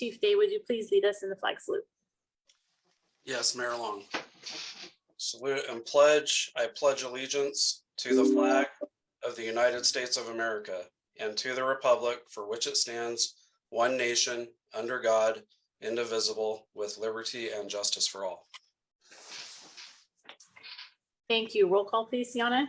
Chief Day, would you please lead us in the flag salute? Yes, Mayor Long. Salute and pledge. I pledge allegiance to the flag of the United States of America and to the republic for which it stands, one nation, under God, indivisible, with liberty and justice for all. Thank you. Roll call, please, Yana.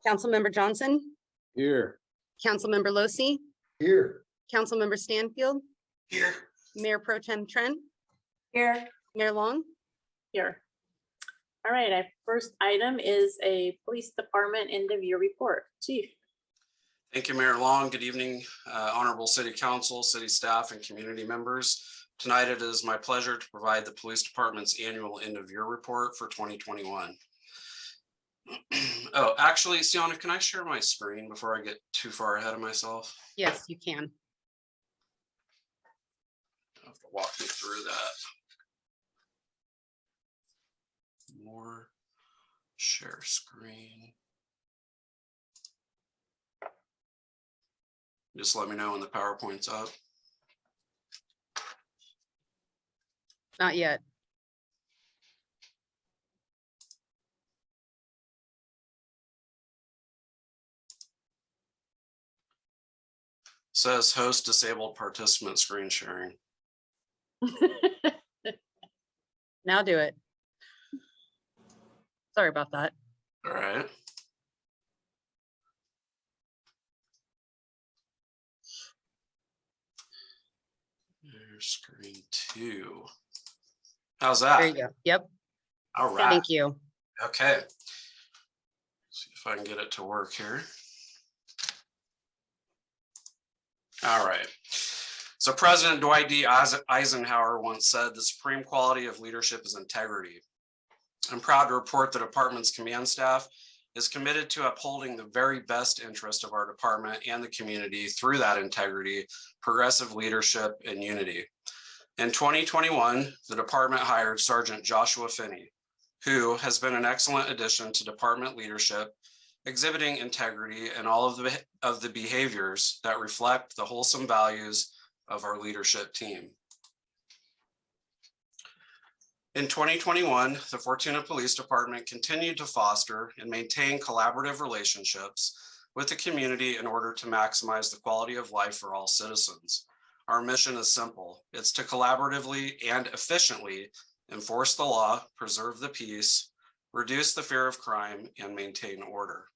Councilmember Johnson, Here. Councilmember Losi, Here. Councilmember Stanfield, Here. Mayor Pro Tem Trent, Here. Mayor Long. Here. All right, our first item is a police department end of year report. Chief. Thank you, Mayor Long. Good evening, Honorable City Council, city staff, and community members. Tonight, it is my pleasure to provide the police department's annual end of year report for 2021. Oh, actually, Sienna, can I share my screen before I get too far ahead of myself? Yes, you can. I have to walk you through that. More share screen. Just let me know when the PowerPoint's up. Not yet. Says host disabled participant screen sharing. Now do it. Sorry about that. All right. There's screen 2. How's that? There you go. Yep. All right. Thank you. Okay. See if I can get it to work here. All right. So President Dwight D. Eisenhower once said, "The supreme quality of leadership is integrity." I'm proud to report the department's command staff is committed to upholding the very best interest of our department and the community through that integrity, progressive leadership, and unity. In 2021, the department hired Sergeant Joshua Finney, who has been an excellent addition to department leadership, exhibiting integrity and all of the behaviors that reflect the wholesome values of our leadership team. In 2021, the Fortuna Police Department continued to foster and maintain collaborative relationships with the community in order to maximize the quality of life for all citizens. Our mission is simple. It's to collaboratively and efficiently enforce the law, preserve the peace, reduce the fear of crime, and maintain order.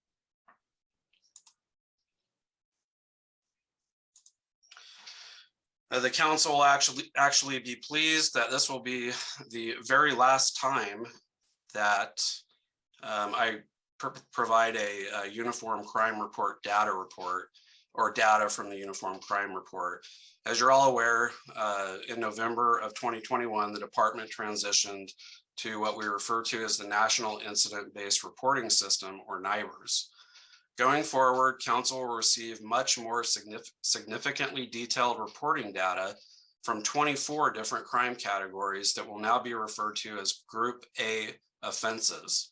The council will actually be pleased that this will be the very last time that I provide a uniform crime report or data from the uniform crime report. As you're all aware, in November of 2021, the department transitioned to what we refer to as the National Incident-Based Reporting System, or NIBRS. Going forward, council will receive much more significantly detailed reporting data from 24 different crime categories that will now be referred to as Group A offenses.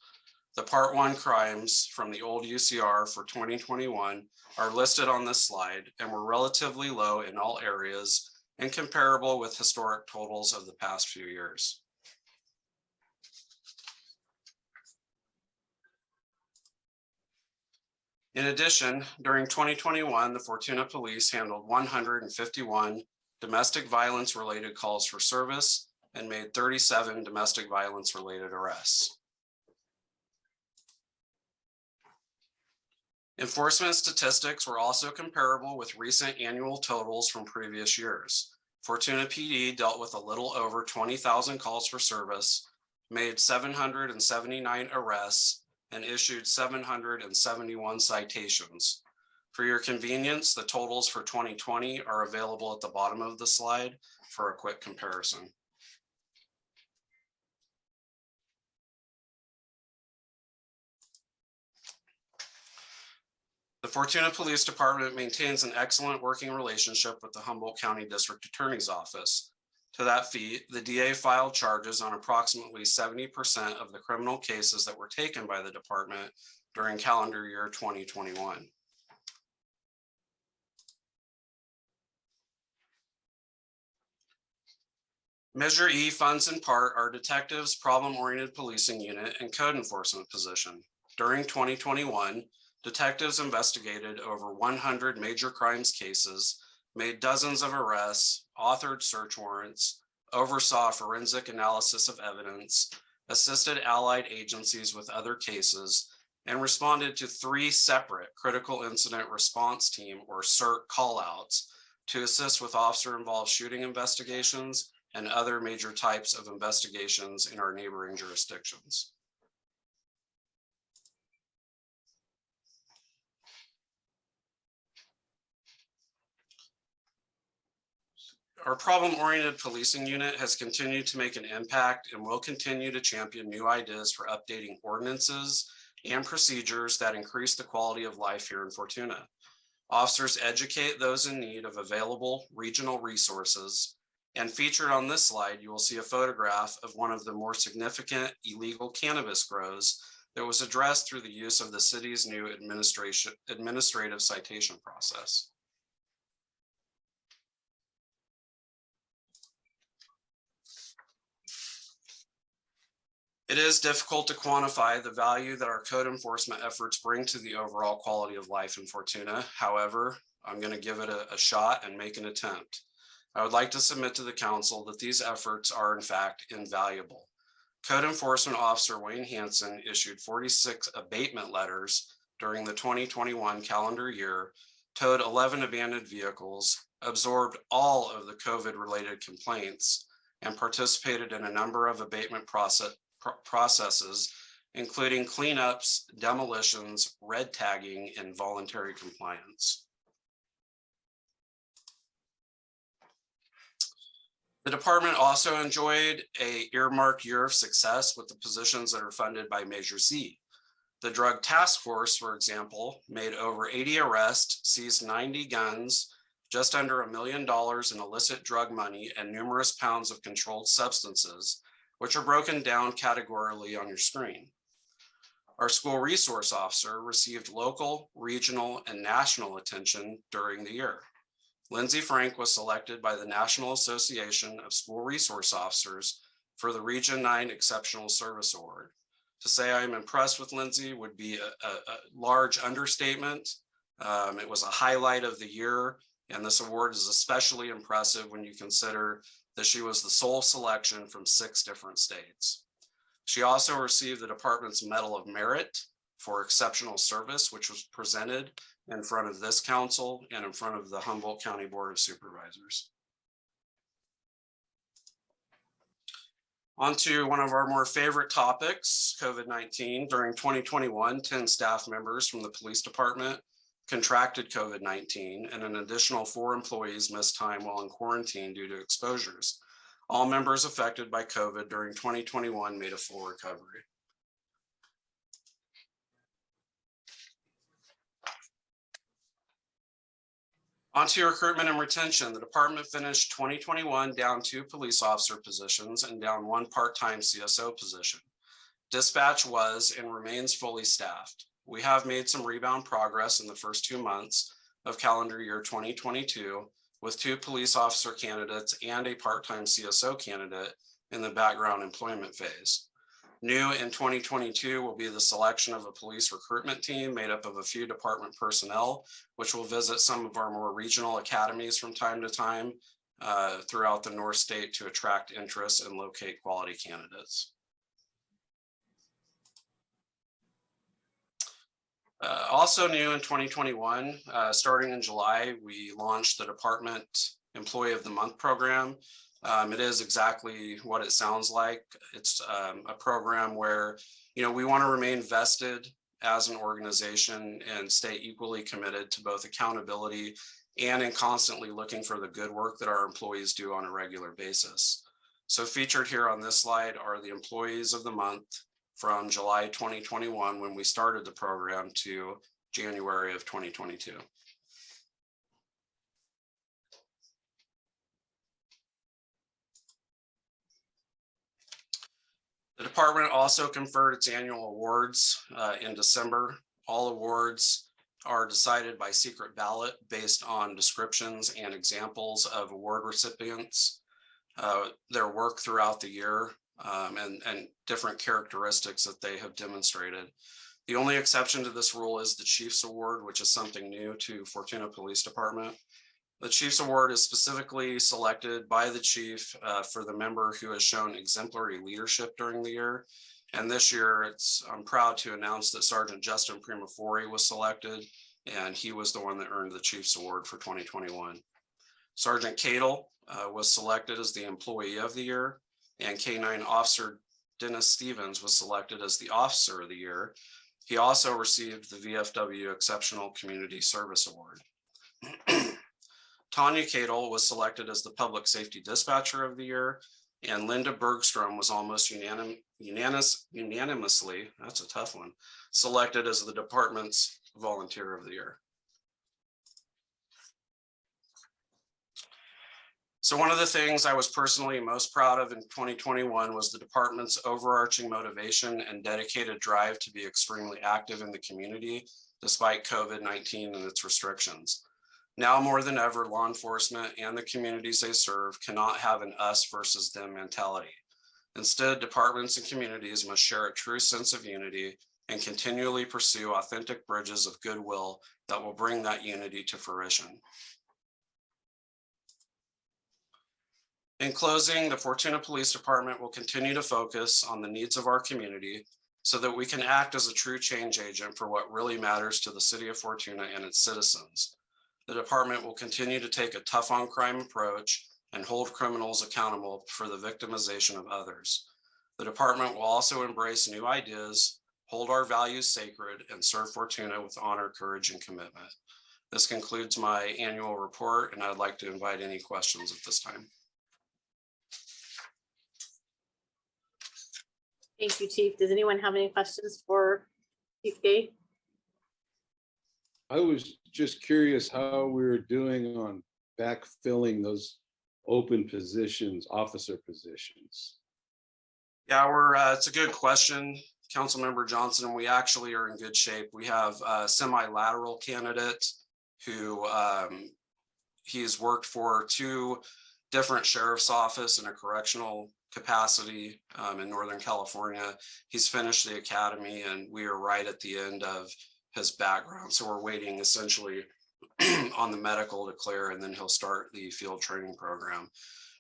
The Part 1 crimes from the old UCR for 2021 are listed on this slide and were relatively low in all areas and comparable with historic totals of the past few years. In addition, during 2021, the Fortuna Police handled 151 domestic violence related calls for service and made 37 domestic violence related arrests. Enforcement statistics were also comparable with recent annual totals from previous years. Fortuna PD dealt with a little over 20,000 calls for service, made 779 arrests, and issued 771 citations. For your convenience, the totals for 2020 are available at the bottom of the slide for a quick comparison. The Fortuna Police Department maintains an excellent working relationship with the Humboldt County District Attorney's Office. To that feat, the DA filed charges on approximately 70% of the criminal cases that were taken by the department during calendar year 2021. Measure E funds in part our detectives, problem-oriented policing unit, and code enforcement position. During 2021, detectives investigated over 100 major crimes cases, made dozens of arrests, authored search warrants, oversaw forensic analysis of evidence, assisted allied agencies with other cases, and responded to 3 separate critical incident response team or CIRT callouts to assist with officer-involved shooting investigations and other major types of investigations in our neighboring jurisdictions. Our problem-oriented policing unit has continued to make an impact and will continue to champion new ideas for updating ordinances and procedures that increase the quality of life here in Fortuna. Officers educate those in need of available regional resources. And featured on this slide, you will see a photograph of one of the more significant illegal cannabis grows that was addressed through the use of the city's new administrative citation process. It is difficult to quantify the value that our code enforcement efforts bring to the overall quality of life in Fortuna. However, I'm going to give it a shot and make an attempt. I would like to submit to the council that these efforts are in fact invaluable. Code Enforcement Officer Wayne Hansen issued 46 abatement letters during the 2021 calendar year, towed 11 abandoned vehicles, absorbed all of the COVID-related complaints, and participated in a number of abatement processes, including cleanups, demolitions, red tagging, and voluntary compliance. The department also enjoyed an earmarked year of success with the positions that are funded by Measure Z. The Drug Task Force, for example, made over 80 arrests, seized 90 guns, just under $1 million in illicit drug money, and numerous pounds of controlled substances, which are broken down categorically on your screen. Our school resource officer received local, regional, and national attention during the year. Lindsay Frank was selected by the National Association of School Resource Officers for the Region 9 Exceptional Service Award. To say I am impressed with Lindsay would be a large understatement. It was a highlight of the year, and this award is especially impressive when you consider that she was the sole selection from 6 different states. She also received the department's Medal of Merit for exceptional service, which was presented in front of this council and in front of the Humboldt County Board of Supervisors. On to one of our more favorite topics, COVID-19. During 2021, 10 staff members from the police department contracted COVID-19, and an additional 4 employees missed time while in quarantine due to exposures. All members affected by COVID during 2021 made a full recovery. On to recruitment and retention. The department finished 2021 down 2 police officer positions and down 1 part-time CSO position. Dispatch was and remains fully staffed. We have made some rebound progress in the first 2 months of calendar year 2022 with 2 police officer candidates and a part-time CSO candidate in the background employment phase. New in 2022 will be the selection of a police recruitment team made up of a few department personnel, which will visit some of our more regional academies from time to time throughout the North State to attract interest and locate quality candidates. Also new in 2021, starting in July, we launched the Department Employee of the Month program. It is exactly what it sounds like. It's a program where, we want to remain vested as an organization and stay equally committed to both accountability and in constantly looking for the good work that our employees do on a regular basis. So featured here on this slide are the employees of the month from July 2021 when we started the program to January of 2022. The department also conferred its annual awards in December. All awards are decided by secret ballot based on descriptions and examples of award recipients. their work throughout the year and different characteristics that they have demonstrated. The only exception to this rule is the Chief's Award, which is something new to Fortuna Police Department. The Chief's Award is specifically selected by the chief for the member who has shown exemplary leadership during the year. And this year, I'm proud to announce that Sergeant Justin Primafori was selected, and he was the one that earned the Chief's Award for 2021. Sergeant Cadle was selected as the Employee of the Year, and K-9 Officer Dennis Stevens was selected as the Officer of the Year. He also received the VFW Exceptional Community Service Award. Tanya Cadle was selected as the Public Safety Dispatcher of the Year, and Linda Bergstrom was almost unanimously, that's a tough one, selected as the department's Volunteer of the Year. So one of the things I was personally most proud of in 2021 was the department's overarching motivation and dedicated drive to be extremely active in the community despite COVID-19 and its restrictions. Now more than ever, law enforcement and the communities they serve cannot have an us versus them mentality. Instead, departments and communities must share a true sense of unity and continually pursue authentic bridges of goodwill that will bring that unity to fruition. In closing, the Fortuna Police Department will continue to focus on the needs of our community so that we can act as a true change agent for what really matters to the city of Fortuna and its citizens. The department will continue to take a tough on crime approach and hold criminals accountable for the victimization of others. The department will also embrace new ideas, hold our values sacred, and serve Fortuna with honor, courage, and commitment. This concludes my annual report, and I'd like to invite any questions at this time. Thank you, Chief. Does anyone have any questions for Chief Gay? I was just curious how we were doing on backfilling those open positions, officer positions. Yeah, it's a good question, Councilmember Johnson. We actually are in good shape. We have a semi-lateral candidate who he's worked for 2 different sheriff's office in a correctional capacity in Northern California. He's finished the academy and we are right at the end of his background. So we're waiting essentially on the medical to clear, and then he'll start the field training program.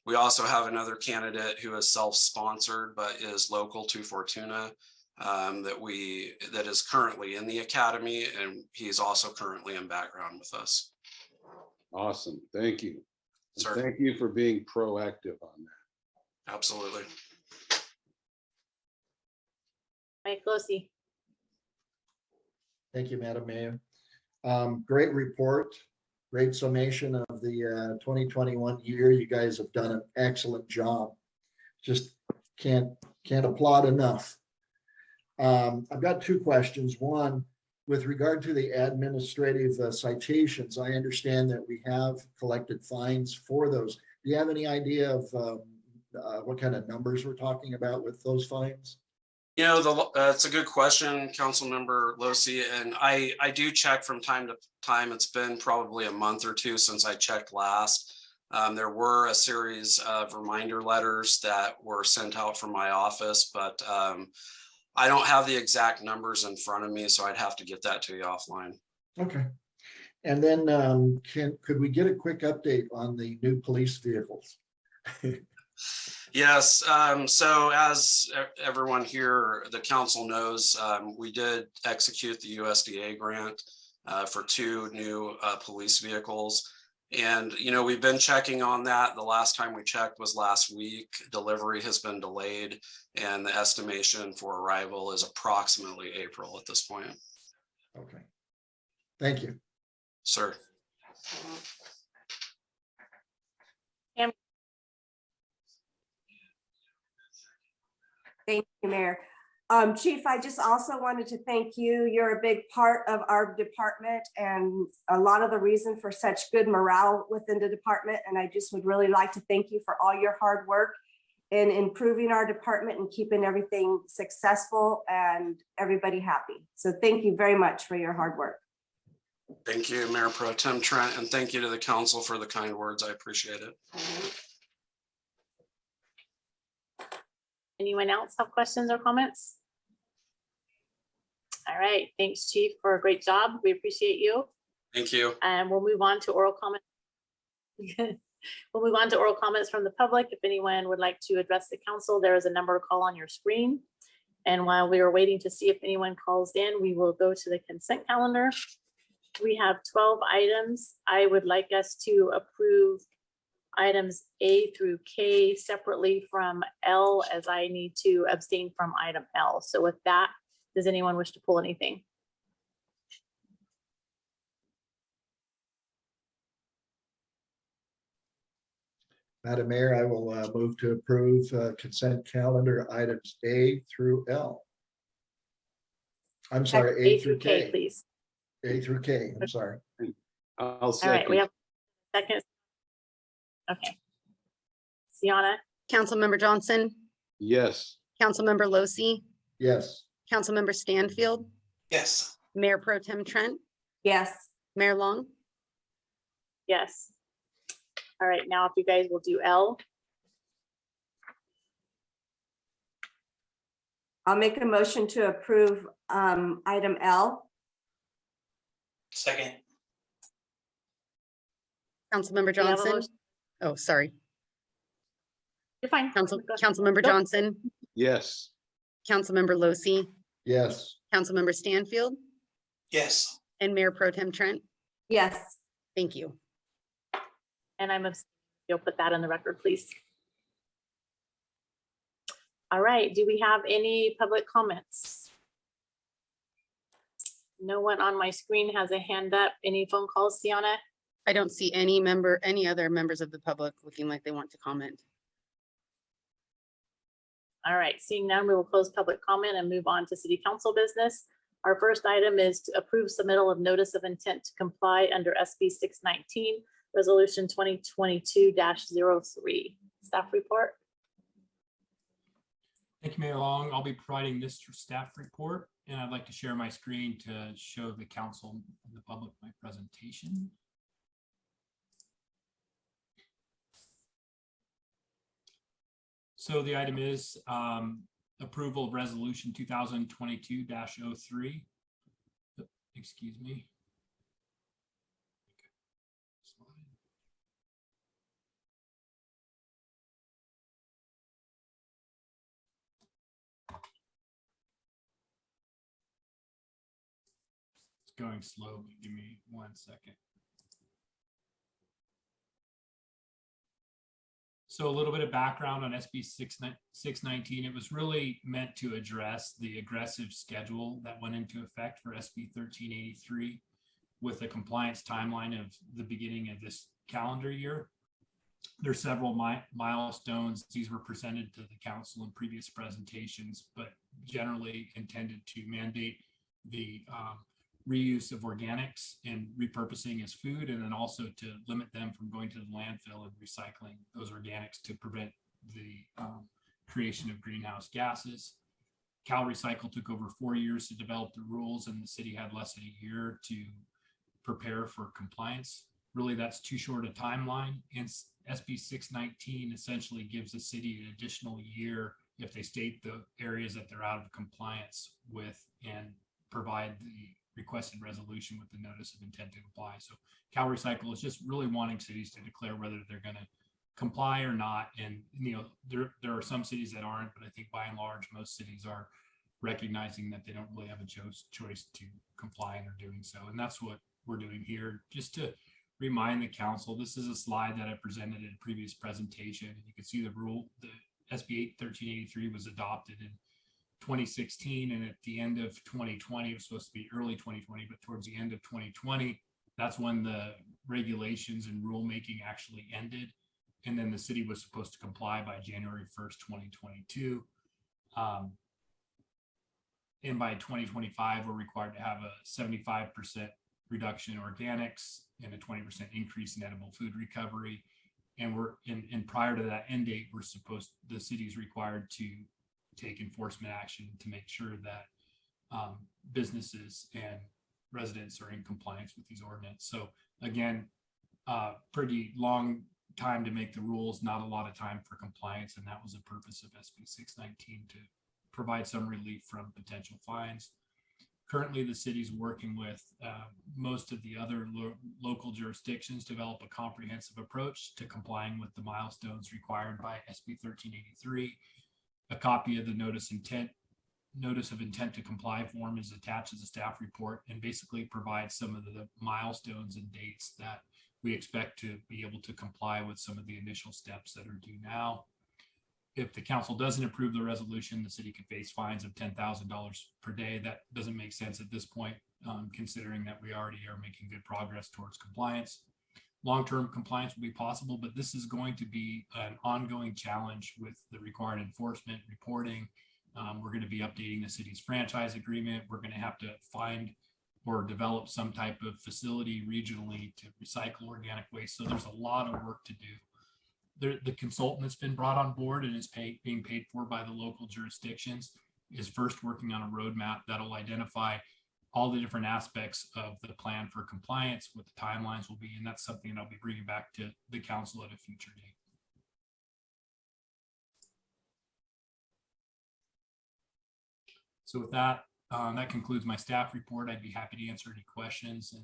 We also have another candidate who is self-sponsored but is local to Fortuna that is currently in the academy, and he's also currently in background with us. Awesome, thank you. Sir. Thank you for being proactive on that. Absolutely. Mike Losey. Thank you, Madam Mayor. Great report, great summation of the 2021 year. You guys have done an excellent job. Just can't applaud enough. I've got 2 questions. One, with regard to the administrative citations, I understand that we have collected fines for those. Do you have any idea of what kind of numbers we're talking about with those fines? You know, it's a good question, Councilmember Losey, and I do check from time to time. It's been probably a month or 2 since I checked last. There were a series of reminder letters that were sent out from my office, but I don't have the exact numbers in front of me, so I'd have to get that to you offline. Okay. And then could we get a quick update on the new police vehicles? Yes, so as everyone here, the council knows, we did execute the USDA grant for 2 new police vehicles. And, you know, we've been checking on that. The last time we checked was last week. Delivery has been delayed, and the estimation for arrival is approximately April at this point. Okay. Thank you. Sir. Thank you, Mayor. Chief, I just also wanted to thank you. You're a big part of our department and a lot of the reason for such good morale within the department. And I just would really like to thank you for all your hard work in improving our department and keeping everything successful and everybody happy. So thank you very much for your hard work. Thank you, Mayor Pro Tem Trent, and thank you to the council for the kind words. I appreciate it. Anyone else have questions or comments? All right, thanks, Chief, for a great job. We appreciate you. Thank you. And we'll move on to oral comment. We'll move on to oral comments from the public. If anyone would like to address the council, there is a number to call on your screen. And while we are waiting to see if anyone calls in, we will go to the consent calendar. We have 12 items. I would like us to approve items A through K separately from L, as I need to abstain from item L. So with that, does anyone wish to pull anything? Madam Mayor, I will move to approve consent calendar items A through L. I'm sorry, A through K. Please. A through K, I'm sorry. I'll All right, we second. have second. Okay. Sienna, Councilmember Johnson, Yes. Councilmember Losi, Yes, Councilmember Stanfield, Yes. Mayor Pro Tem Trent, Yes, Mayor Long. yes. All right, now if you guys will do L. I'll make a motion to approve item L. Second. Councilmember We have a Johnson. motion. Oh, sorry. You're fine. Councilmember Go. Johnson, Yes. Councilmember Losi, yes, Councilmember Stanfield, Yes. and Mayor Pro Tem Trent. Yes, Thank you. And you'll put that in the record, please. All right, do we have any public comments? No one on my screen has a hand up. Any phone calls, Sienna? I don't see any other members of the public looking like they want to comment. All right, seeing none, we will close public comment and move on to city council business. Our first item is to approve submittal of notice of intent to comply under SB 619, resolution 2022-03. Staff report. Thank you, Mayor Long. I'll be providing this staff report, and I'd like to share my screen to show the council and the public my presentation. So the item is approval of resolution 2022-03. Excuse me. It's going slow, but give me 1 second. So a little bit of background on SB 619. It was really meant to address the aggressive schedule that went into effect for SB 1383 with a compliance timeline of the beginning of this calendar year. There's several milestones. These were presented to the council in previous presentations, but generally intended to mandate the reuse of organics and repurposing as food, and then also to limit them from going to the landfill and recycling those organics to prevent the creation of greenhouse gases. Cal Recycle took over 4 years to develop the rules, and the city had less than a year to prepare for compliance. Really, that's too short a timeline. And SB 619 essentially gives the city an additional year if they state the areas that they're out of compliance with and provide the requested resolution with the notice of intent to comply. So Cal Recycle is just really wanting cities to declare whether they're going to comply or not. And there are some cities that aren't, but I think by and large most cities are recognizing that they don't really have a choice to comply, and they're doing so. And that's what we're doing here. Just to remind the council, this is a slide that I presented in a previous presentation. You can see the rule, the SB 1383 was adopted in 2016, and at the end of 2020, it was supposed to be early 2020, but towards the end of 2020, that's when the regulations and rulemaking actually ended. And then the city was supposed to comply by January 1st, 2022. And by 2025, we're required to have a 75% reduction in organics and a 20% increase in edible food recovery. And prior to that end date, the city is required to take enforcement action to make sure that businesses and residents are in compliance with these ordinances. So again, pretty long time to make the rules, not a lot of time for compliance, and that was the purpose of SB 619, to provide some relief from potential fines. Currently, the city's working with most of the other local jurisdictions to develop a comprehensive approach to complying with the milestones required by SB 1383. A copy of the notice of intent to comply form is attached as a staff report, and basically provides some of the milestones and dates that we expect to be able to comply with some of the initial steps that are due now. If the council doesn't approve the resolution, the city could face fines of $10,000 per day. That doesn't make sense at this point, considering that we already are making good progress towards compliance. Long-term compliance will be possible, but this is going to be an ongoing challenge with the required enforcement reporting. We're going to be updating the city's franchise agreement. We're going to have to find or develop some type of facility regionally to recycle organic waste. So there's a lot of work to do. The consultant that's been brought on board and is being paid for by the local jurisdictions is first working on a roadmap that'll identify all the different aspects of the plan for compliance, what the timelines will be, and that's something that I'll be bringing back to the council at a future date. So with that, that concludes my staff report. I'd be happy to answer any questions, and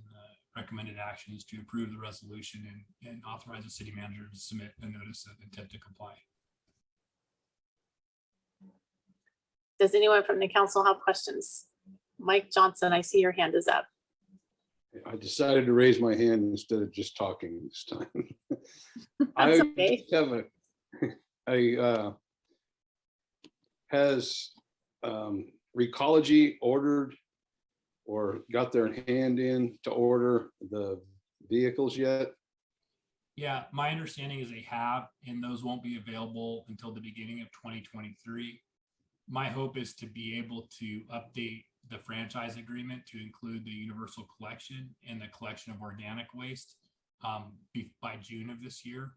recommended action is to approve the resolution and authorize the city manager to submit a notice of intent to comply. Does anyone from the council have questions? Mike Johnson, I see your hand is up. I decided to raise my hand instead of just talking this time. That's okay. just have has Recology ordered or got their hand in to order the vehicles yet? Yeah, my understanding is they have, and those won't be available until the beginning of 2023. My hope is to be able to update the franchise agreement to include the universal collection and the collection of organic waste by June of this year.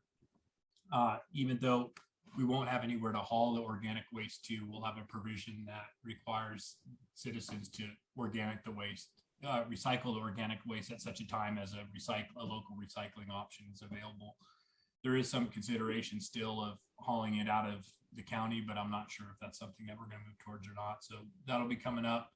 Even though we won't have anywhere to haul the organic waste to, we'll have a provision that requires citizens to organic the waste, recycle the organic waste at such a time as a local recycling option is available. There is some consideration still of hauling it out of the county, but I'm not sure if that's something that we're going to move towards or not. So that'll be coming up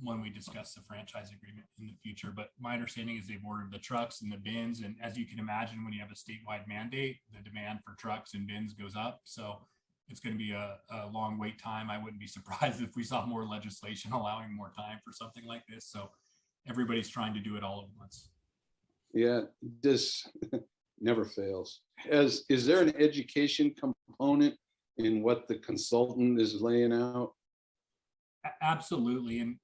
when we discuss the franchise agreement in the future. But my understanding is they've ordered the trucks and the bins. And as you can imagine, when you have a statewide mandate, the demand for trucks and bins goes up. So it's going to be a long wait time. I wouldn't be surprised if we saw more legislation allowing more time for something like this. So everybody's trying to do it all at once. Yeah, this never fails. Is there an education component in what the consultant is laying out? Absolutely. And,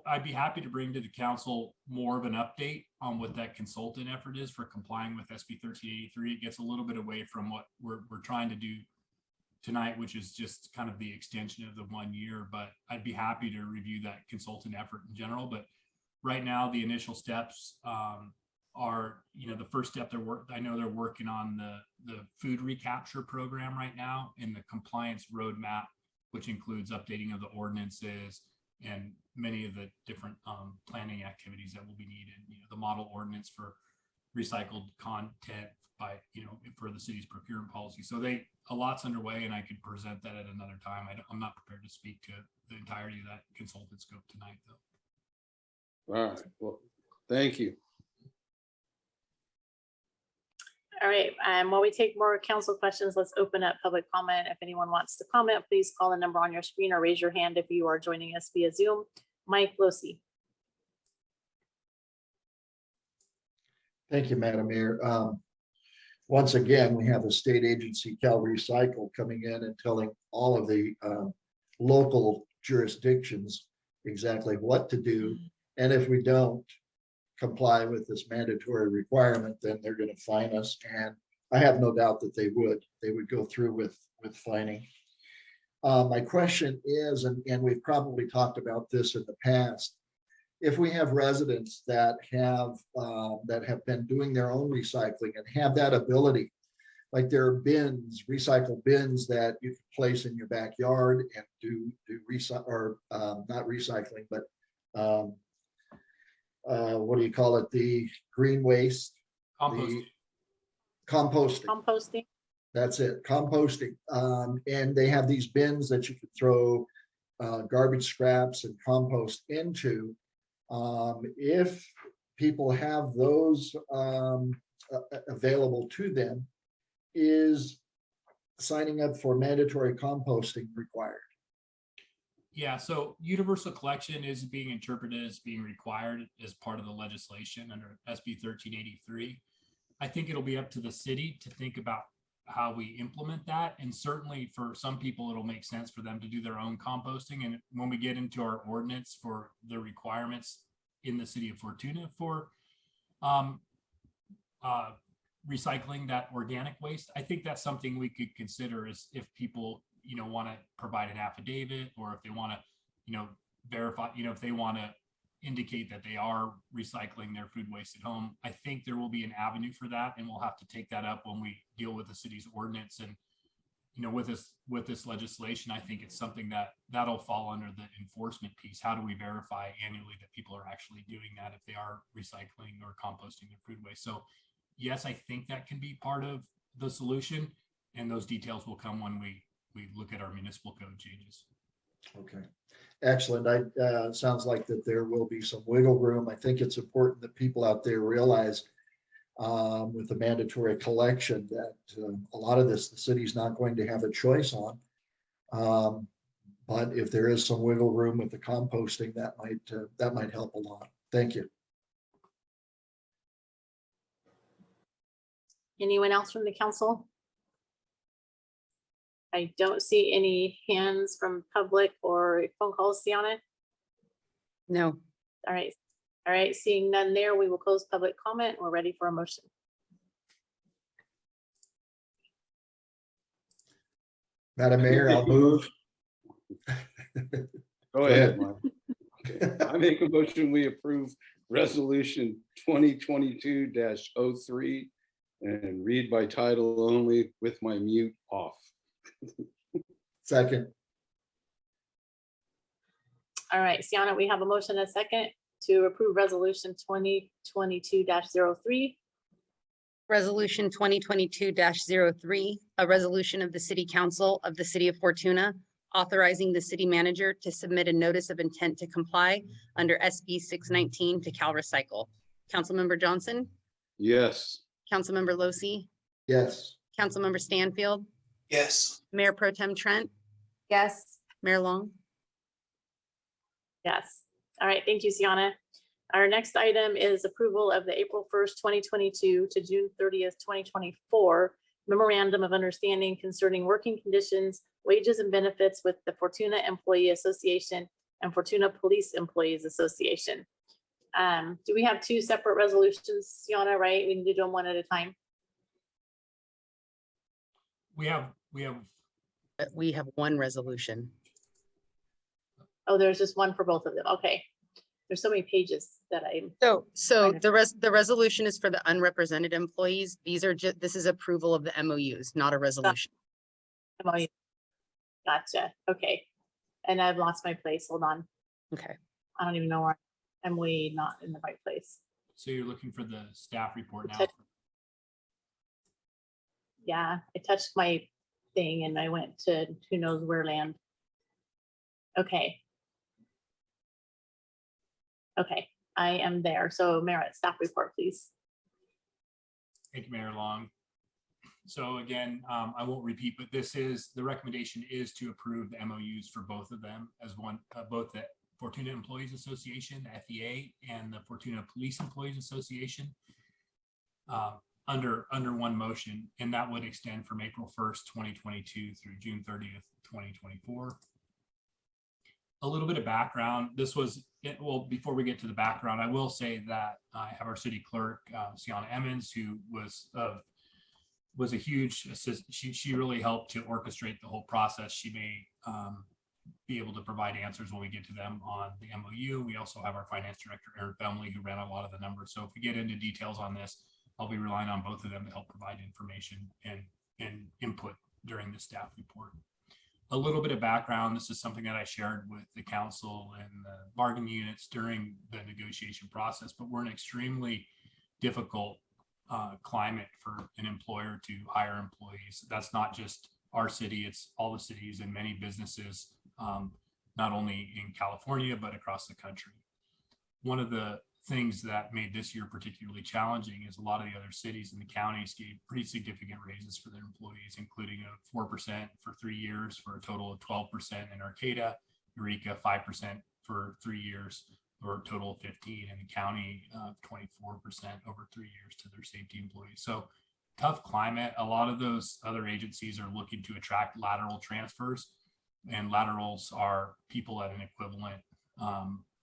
I'd be happy to bring to the council more of an update on what that consultant effort is for complying with SB 1383. It gets a little bit away from what we're trying to do tonight, which is just kind of the extension of the 1 year, but I'd be happy to review that consultant effort in general. But right now, the initial steps are, the first step I know they're working on the food recapture program right now in the compliance roadmap, which includes updating of the ordinances and many of the different planning activities that will be needed. The model ordinance for recycled content for the city's procurement policy. So a lot's underway, and I could present that at another time. I'm not prepared to speak to the entirety of that consultant scope tonight, though. All right, well, thank you. All right, while we take more council questions, let's open up public comment. If anyone wants to comment, please call the number on your screen or raise your hand if you are joining us via Zoom. Mike Losi. Thank you, Madam Mayor. Once again, we have a state agency, Cal Recycle, coming in and telling all of the local jurisdictions exactly what to do. And if we don't comply with this mandatory requirement, then they're going to fine us. And I have no doubt that they would go through with fining. My question is, and we've probably talked about this in the past, if we have residents that have been doing their own recycling and have that ability, like there are bins, recycle bins that you can place in your backyard and do recycle, or not recycling, but what do you call it? The green waste. Composting. composting. That's it, composting. And they have these bins that you can throw garbage scraps and compost into. If people have those available to them, is signing up for mandatory composting required? Yeah, so universal collection is being interpreted as being required as part of the legislation under SB 1383. I think it'll be up to the city to think about how we implement that. And certainly for some people, it'll make sense for them to do their own composting. And when we get into our ordinance for the requirements in the city of Fortuna for recycling that organic waste, I think that's something we could consider is if people, want to provide an affidavit, or if they want to, verify, if they want to indicate that they are recycling their food waste at home. I think there will be an avenue for that, and we'll have to take that up when we deal with the city's ordinance. And with this legislation, I think it's something that'll fall under the enforcement piece. How do we verify annually that people are actually doing that if they are recycling or composting their food waste? So yes, I think that can be part of the solution, and those details will come when we look at our municipal code changes. Okay, excellent. Sounds like that there will be some wiggle room. I think it's important that people out there realize with the mandatory collection that a lot of this, the city's not going to have a choice on. But if there is some wiggle room with the composting, that might help a lot. Thank you. Anyone else from the council? I don't see any hands from public or phone calls, Sienna. No. All right, seeing none there, we will close public comment. We're ready for a motion. Madam Mayor, I'll move. Go ahead, Mark. Okay. I make a motion, we approve resolution 2022-03 and read by title only with my mute off. Second. All right, Sienna, we have a motion and a second to approve resolution 2022-03. Resolution 2022-03, a resolution of the City Council of the City of Fortuna, authorizing the city manager to submit a notice of intent to comply under SB 619 to Cal Recycle. Councilmember Johnson, Yes. Councilmember Losi, Yes. Councilmember Stanfield, Yes. Mayor Pro Tem Trent, Yes. Mayor Long. Yes. All right, thank you, Sienna. Our next item is approval of the April 1st, 2022 to June 30th, 2024 Memorandum of Understanding concerning working conditions, wages and benefits with the Fortuna Employee Association and Fortuna Police Employees Association. Do we have two separate resolutions, Sienna, right? We need to do them one at a time. We have We have one resolution. Oh, there's just one for both of them. Okay. There's so many pages that So the resolution is for the unrepresented employees. These are just, this is approval of the MOUs, not a resolution. Gotcha. Okay. And I've lost my place. Hold on. Okay. I don't even know where I'm way not in the right place. So you're looking for the staff report now. Yeah, I touched my thing and I went to who knows where land. Okay. Okay, I am there. So Merritt, staff report, please. Thank you, Mayor Long. So again, I won't repeat, but the recommendation is to approve the MOUs for both of them as one, both the Fortuna Employees Association, FEA, and the Fortuna Police Employees Association under one motion, and that would extend from April 1st, 2022 through June 30th, 2024. A little bit of background. This was it. Well, before we get to the background, I will say that I have our city clerk, Sienna Emmons, who was a huge assist. She really helped to orchestrate the whole process. She may be able to provide answers when we get to them on the MOU. We also have our finance director, Eric Bemley, who ran a lot of the numbers. So if we get into details on this, I'll be relying on both of them to help provide information and input during the staff report. A little bit of background. This is something that I shared with the council and the bargaining units during the negotiation process, but we're in extremely difficult climate for an employer to hire employees. That's not just our city, it's all the cities and many businesses, not only in California, but across the country. One of the things that made this year particularly challenging is a lot of the other cities and the counties gave pretty significant raises for their employees, including a 4% for 3 years for a total of 12% in Arcata, Eureka 5% for 3 years, or a total of 15, and the county 24% over 3 years to their safety employees. So tough climate. A lot of those other agencies are looking to attract lateral transfers, and laterals are people at an equivalent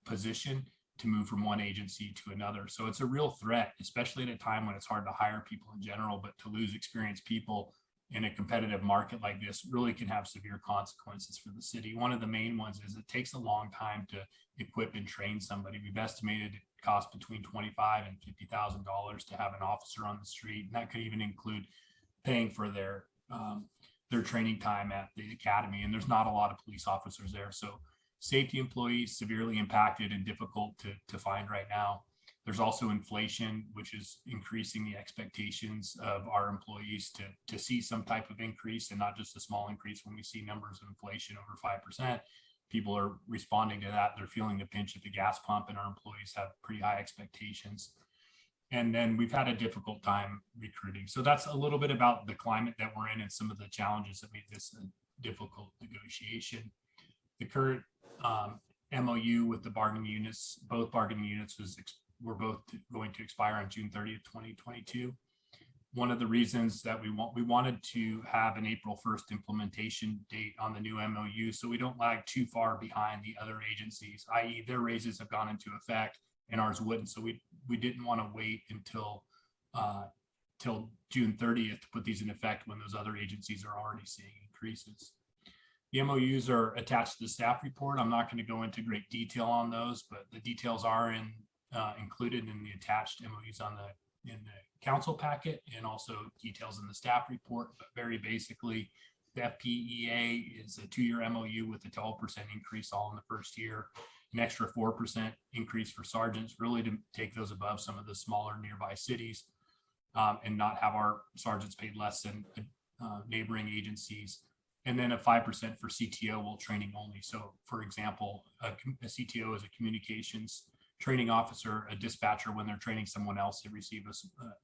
position to move from one agency to another. So it's a real threat, especially at a time when it's hard to hire people in general, but to lose experienced people in a competitive market like this really can have severe consequences for the city. One of the main ones is it takes a long time to equip and train somebody. We've estimated it costs between $25,000 and $50,000 to have an officer on the street. And that could even include paying for their training time at the academy. And there's not a lot of police officers there. So safety employees severely impacted and difficult to find right now. There's also inflation, which is increasing the expectations of our employees to see some type of increase, and not just a small increase. When we see numbers of inflation over 5%, people are responding to that. They're feeling the pinch at the gas pump, and our employees have pretty high expectations. And then we've had a difficult time recruiting. So that's a little bit about the climate that we're in and some of the challenges that made this a difficult negotiation. The current MOU with the bargaining units, both bargaining units were both going to expire on June 30th, 2022. One of the reasons that we wanted to have an April 1st implementation date on the new MOU, so we don't lag too far behind the other agencies, i.e. their raises have gone into effect and ours wouldn't. So we didn't want to wait until till June 30th to put these in effect when those other agencies are already seeing increases. The MOUs are attached to the staff report. I'm not going to go into great detail on those, but the details are included in the attached MOUs in the council packet, and also details in the staff report. But very basically, the FPEA is a 2-year MOU with a 12% increase all in the first year, an extra 4% increase for sergeants, really to take those above some of the smaller nearby cities, and not have our sergeants paid less than neighboring agencies. And then a 5% for CTO while training only. So for example, a CTO is a communications training officer, a dispatcher, when they're training someone else, they receive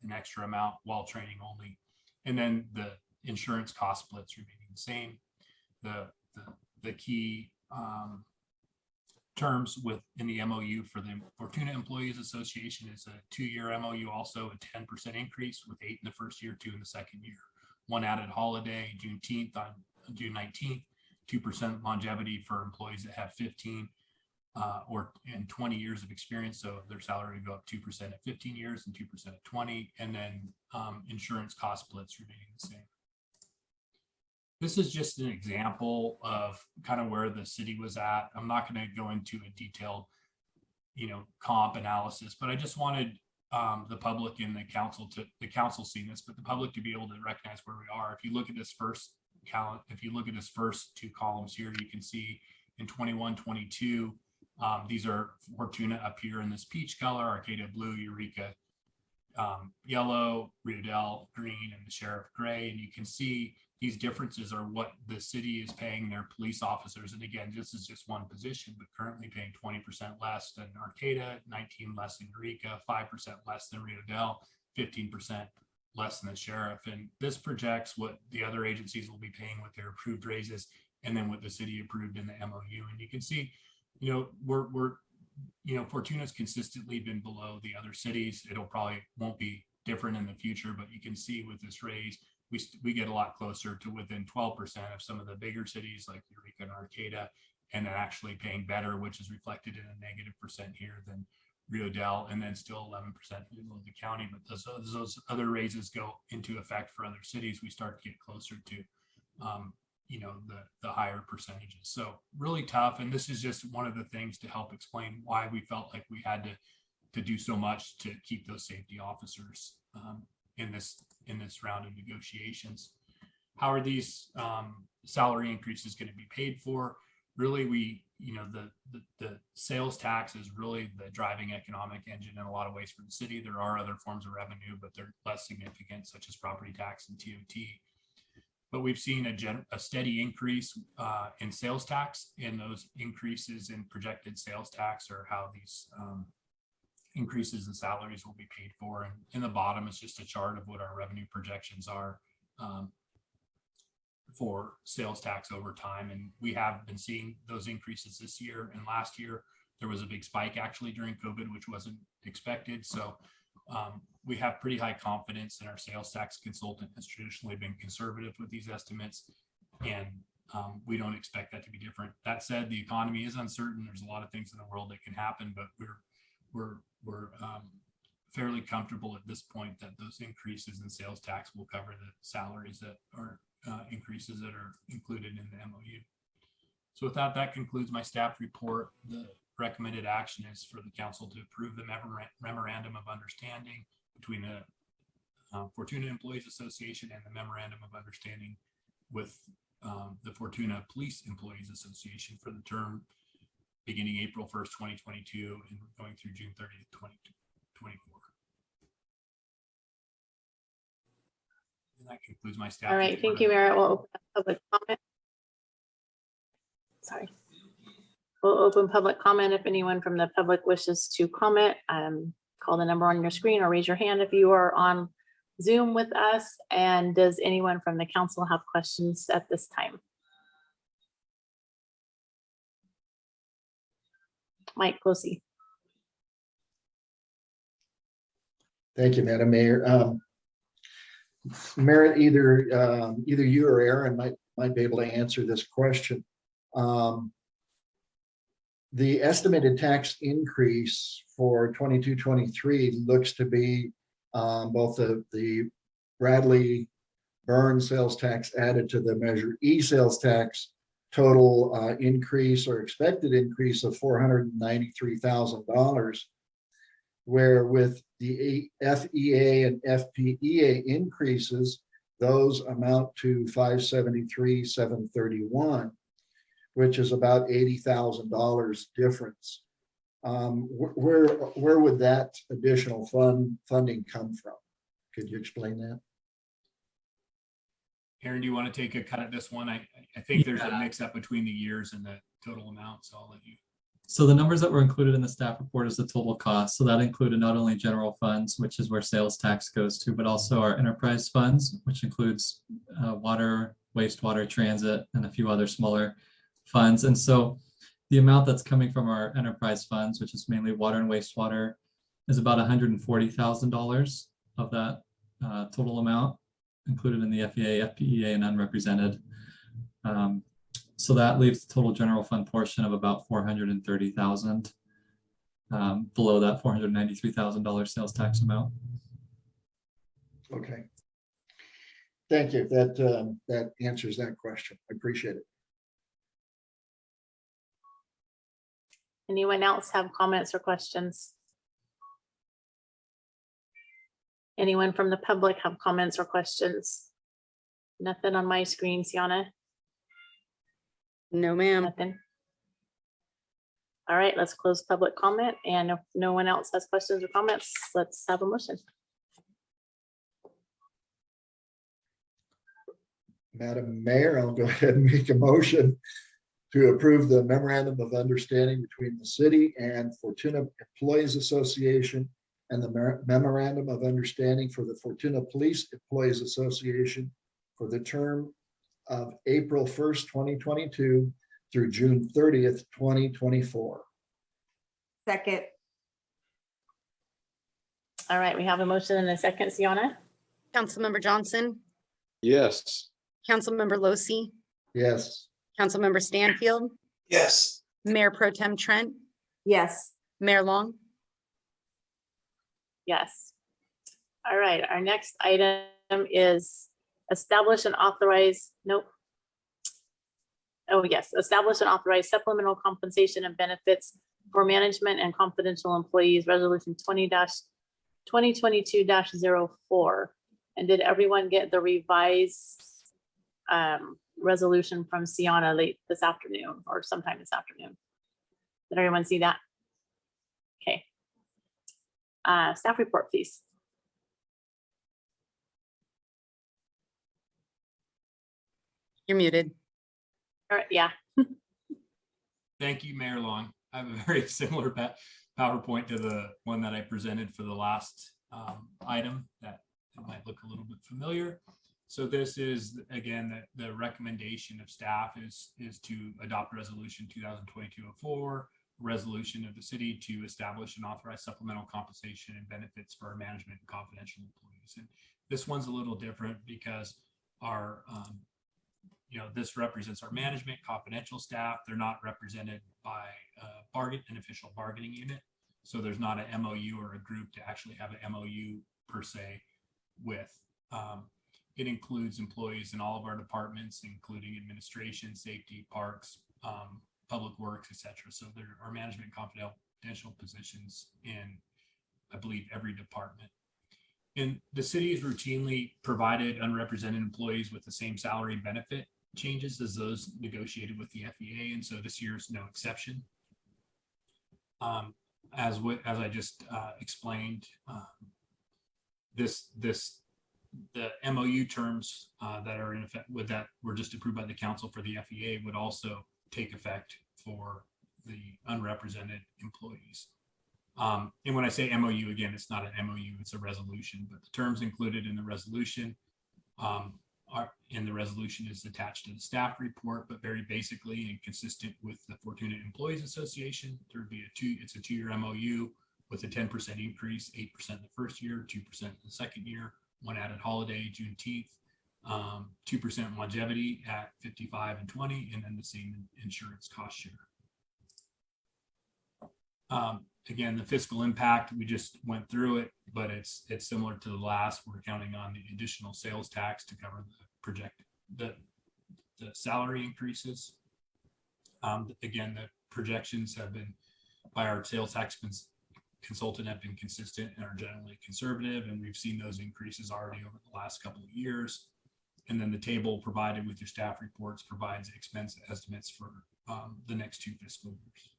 an extra amount while training only. And then the insurance cost splits remaining the same. The key terms in the MOU for the Fortuna Employees Association is a 2-year MOU, also a 10% increase with 8 in the first year, 2 in the second year. One added holiday, Juneteenth on June 19th, 2% longevity for employees that have 15 and 20 years of experience. So their salary would go up 2% at 15 years and 2% at 20. And then insurance cost splits remaining the same. This is just an example of kind of where the city was at. I'm not going to go into a detailed, comp analysis, but I just wanted the public and the council seeing this, but the public to be able to recognize where we are. If you look at this first two columns here, you can see in 21-22, these are Fortuna up here in this peach color, Arcata blue, Eureka yellow, Riddell green, and the Sheriff gray. And you can see these differences are what the city is paying their police officers. And again, this is just one position, but currently paying 20% less than Arcata, 19% less than Eureka, 5% less than Riddell, 15% less than the Sheriff. And this projects what the other agencies will be paying with their approved raises, and then what the city approved in the MOU. And you can see, Fortuna's consistently been below the other cities. It'll probably won't be different in the future, but you can see with this raise, we get a lot closer to within 12% of some of the bigger cities like Eureka and Arcata, and then actually paying better, which is reflected in a -% here than Riddell, and then still 11% below the county. But those other raises go into effect for other cities, we start to get closer to the higher percentages. So really tough. And this is just one of the things to help explain why we felt like we had to do so much to keep those safety officers in this round of negotiations. How are these salary increases going to be paid for? Really, the sales tax is really the driving economic engine in a lot of ways for the city. There are other forms of revenue, but they're less significant, such as property tax and TOT. But we've seen a steady increase in sales tax, and those increases in projected sales tax are how these increases in salaries will be paid for. And in the bottom is just a chart of what our revenue projections are for sales tax over time. And we have been seeing those increases this year. And last year, there was a big spike actually during COVID, which wasn't expected. So we have pretty high confidence in our sales tax consultant has traditionally been conservative with these estimates. And we don't expect that to be different. That said, the economy is uncertain. There's a lot of things in the world that can happen, but we're fairly comfortable at this point that those increases in sales tax will cover the salaries that are increases that are included in the MOU. So with that, that concludes my staff report. The recommended action is for the council to approve the memorandum of understanding between the Fortuna Employees Association and the memorandum of understanding with the Fortuna Police Employees Association for the term beginning April 1st, 2022 and going through June 30th, 2024. And that concludes my staff. All right, report. thank you, Merritt. We'll open up public comment. Sorry. We'll open public comment if anyone from the public wishes to comment. Call the number on your screen or raise your hand if you are on Zoom with us. And does anyone from the council have questions at this time? Mike Closey. Thank you, Madam Mayor. Merritt, either you or Aaron might be able to answer this question. The estimated tax increase for 22-23 looks to be both the Bradley Burns sales tax added to the Measure E sales tax total increase or expected increase of $493,000, where with the FEA and FPEA increases, those amount to $573,731, which is about $80,000 difference. Where would that additional funding come from? Could you explain that? Aaron, do you want to take a cut at this one? I think there's a mix up between the years and the total amount, so I'll let you. So the numbers that were included in the staff report is the total cost. So that included not only general funds, which is where sales tax goes to, but also our enterprise funds, which includes water, wastewater, transit, and a few other smaller funds. And so the amount that's coming from our enterprise funds, which is mainly water and wastewater, is about $140,000 of that total amount included in the FEA, FPEA, and unrepresented. So that leaves the total general fund portion of about $430,000 below that $493,000 sales tax amount. Okay. Thank you. That answers that question. I appreciate it. Anyone else have comments or questions? Anyone from the public have comments or questions? Nothing on my screen, Sienna. No, ma'am. Nothing. All right, let's close public comment. And if no one else has questions or comments, let's have a motion. Madam Mayor, I'll go ahead and make a motion to approve the memorandum of understanding between the city and Fortuna Employees Association and the memorandum of understanding for the Fortuna Police Employees Association for the term of April 1st, 2022 through June 30th, 2024. Second. All right, we have a motion and a second, Sienna. Councilmember Johnson, Yes. Councilmember Losi, Yes. Councilmember Stanfield, Yes. Mayor Pro Tem Trent, Yes. Mayor Long. Yes. All right, our next item is establish and authorize, nope. Oh, yes, establish and authorize supplemental compensation and benefits for management and confidential employees, resolution 2022-04. And did everyone get the revised resolution from Sienna late this afternoon or sometime this afternoon? Did everyone see that? Okay. Staff report, please. You're muted. All right, yeah. Thank you, Mayor Long. I have a very similar PowerPoint to the one that I presented for the last item that might look a little bit familiar. So this is, again, the recommendation of staff is to adopt resolution 2022-04, resolution of the city to establish an authorized supplemental compensation and benefits for our management and confidential employees. And this one's a little different because our this represents our management confidential staff. They're not represented by an official bargaining unit. So there's not an MOU or a group to actually have an MOU per se with. It includes employees in all of our departments, including administration, safety, parks, public works, etc. So there are management confidential positions in, I believe, every department. And the city has routinely provided unrepresented employees with the same salary and benefit changes as those negotiated with the FEA, and so this year is no exception. As I just explained, the MOU terms that are in effect with that were just approved by the council for the FEA would also take effect for the unrepresented employees. And when I say MOU, again, it's not an MOU, it's a resolution, but the terms included in the resolution is attached to the staff report, but very basically and consistent with the Fortuna Employees Association, there would be it's a 2-year MOU with a 10% increase, 8% the first year, 2% the second year, 1 added holiday, Juneteenth, 2% longevity at 55 and 20, and then the same insurance cost share. Again, the fiscal impact, we just went through it, but it's similar to the last. We're counting on the additional sales tax to cover the salary increases. Again, the projections have been by our sales tax consultant have been consistent and are generally conservative, and we've seen those increases already over the last couple of years. And then the table provided with your staff reports provides expense estimates for the next 2 fiscal years.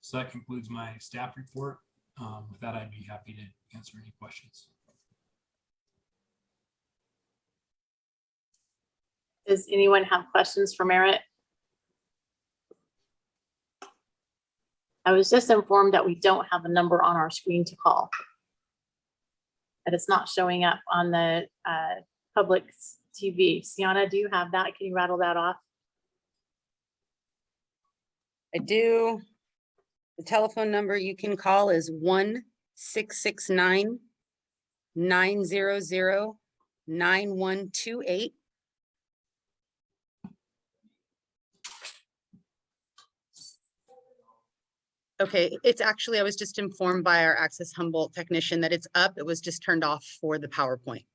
So that concludes my staff report. With that, I'd be happy to answer any questions. Does anyone have questions for Merritt? I was just informed that we don't have a number on our screen to call. That it's not showing up on the public TV. Sienna, do you have that? Can you rattle that off? I do. The telephone number you can call is 1-669-900-9128. Okay, it's actually, I was just informed by our Access Humboldt technician that it's up. It was just turned off for the PowerPoint.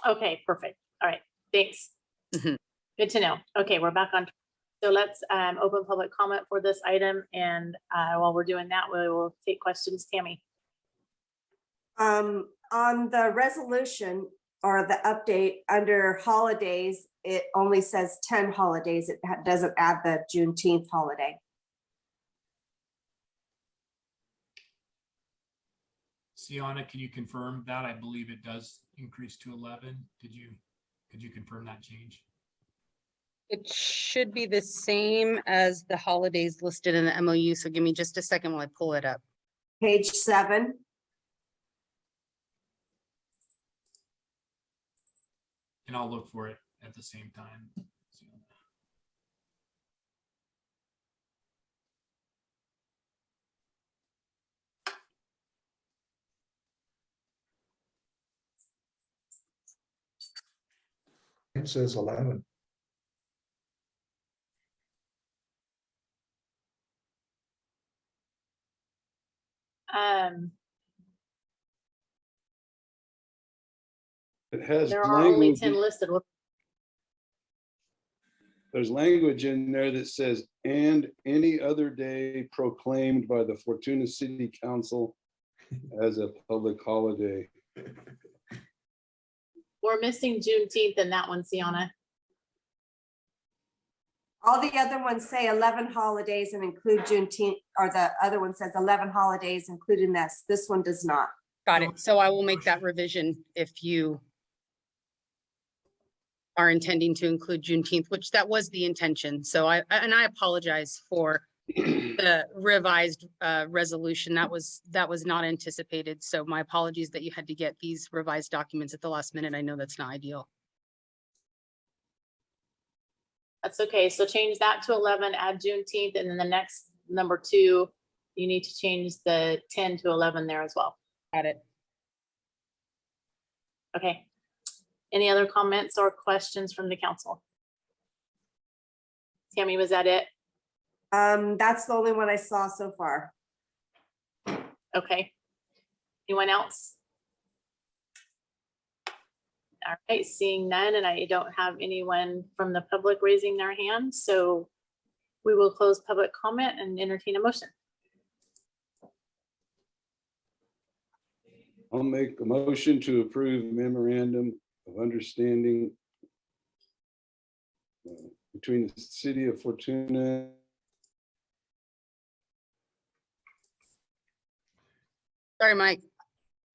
Okay, perfect. All right, thanks. Mhm. Good to know. Okay, we're back on. So let's open public comment for this item. And while we're doing that, we will take questions. Tammy. On the resolution or the update under holidays, it only says 10 holidays. It doesn't add the Juneteenth holiday. Sienna, can you confirm that? I believe it does increase to 11. Could you confirm that change? It should be the same as the holidays listed in the MOU. So give me just a second while I pull it up. Page 7. And I'll look for it at the same time. It says 11. It has There are only language, 10 listed. there's language in there that says, and any other day proclaimed by the Fortuna City Council as a public holiday. We're missing Juneteenth in that one, Sienna. All the other ones say 11 holidays and include Juneteenth, or the other one says 11 holidays, including this. This one does not. Got it. So I will make that revision if you are intending to include Juneteenth, which that was the intention. So I apologize for the revised resolution. That was not anticipated. So my apologies that you had to get these revised documents at the last minute. I know that's not ideal. That's okay. So change that to 11, add Juneteenth, and then the next number 2, you need to change the 10 to 11 there as well. Got it. Okay. Any other comments or questions from the council? Tammy, was that it? That's the only one I saw so far. Okay. Anyone else? All right, seeing none, and I don't have anyone from the public raising their hand, so we will close public comment and entertain a motion. I'll make a motion to approve memorandum of understanding between the city of Fortuna. Sorry, Mike.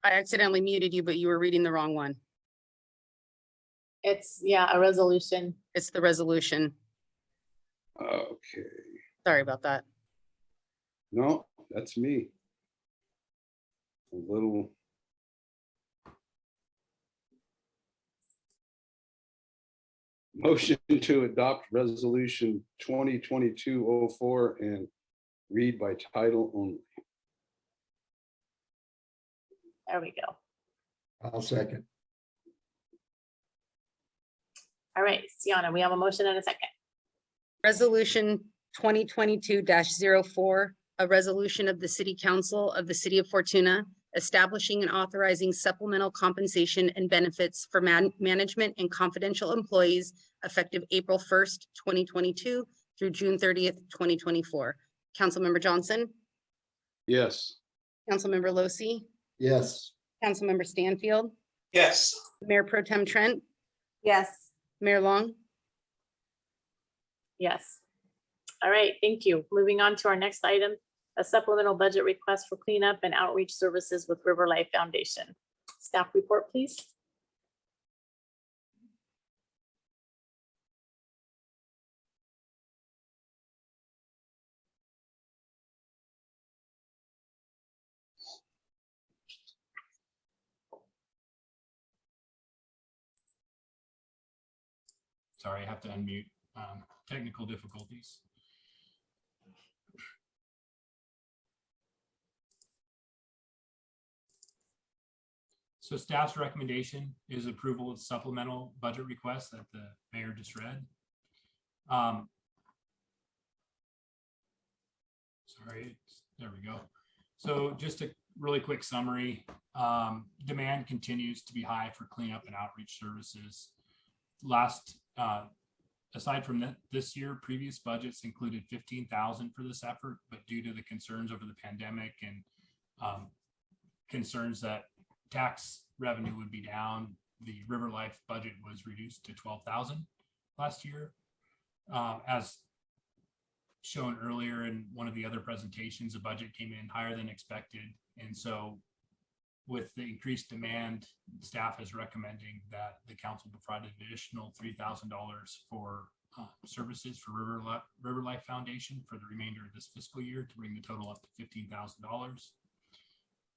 I accidentally muted you, but you were reading the wrong one. It's, yeah, a resolution. It's the resolution. Okay, Sorry about that. no, that's me. A little. Motion to adopt resolution 2022-04 and read by title only. There we go. I'll second. All right, Sienna, we have a motion and a second. Resolution 2022-04, a resolution of the City Council of the City of Fortuna establishing and authorizing supplemental compensation and benefits for management and confidential employees effective April 1st, 2022 through June 30th, 2024. Councilmember Johnson, Yes. Councilmember Losi, Yes. Councilmember Stanfield, Yes. Mayor Pro Tem Trent, Yes. Mayor Long. Yes. All right, thank you. Moving on to our next item, a supplemental budget request for cleanup and outreach services with Riverlake Foundation. Staff report, please. Sorry, I have to unmute. Technical difficulties. So staff's recommendation is approval of supplemental budget request that the mayor just read. Sorry, there we go. So just a really quick summary. Demand continues to be high for cleanup and outreach services. Aside from this year, previous budgets included $15,000 for this effort, but due to the concerns over the pandemic and concerns that tax revenue would be down, the Riverlake budget was reduced to $12,000 last year. As shown earlier in one of the other presentations, the budget came in higher than expected. And so with the increased demand, staff is recommending that the council provide an additional $3,000 for services for Riverlake Foundation for the remainder of this fiscal year to bring the total up to $15,000.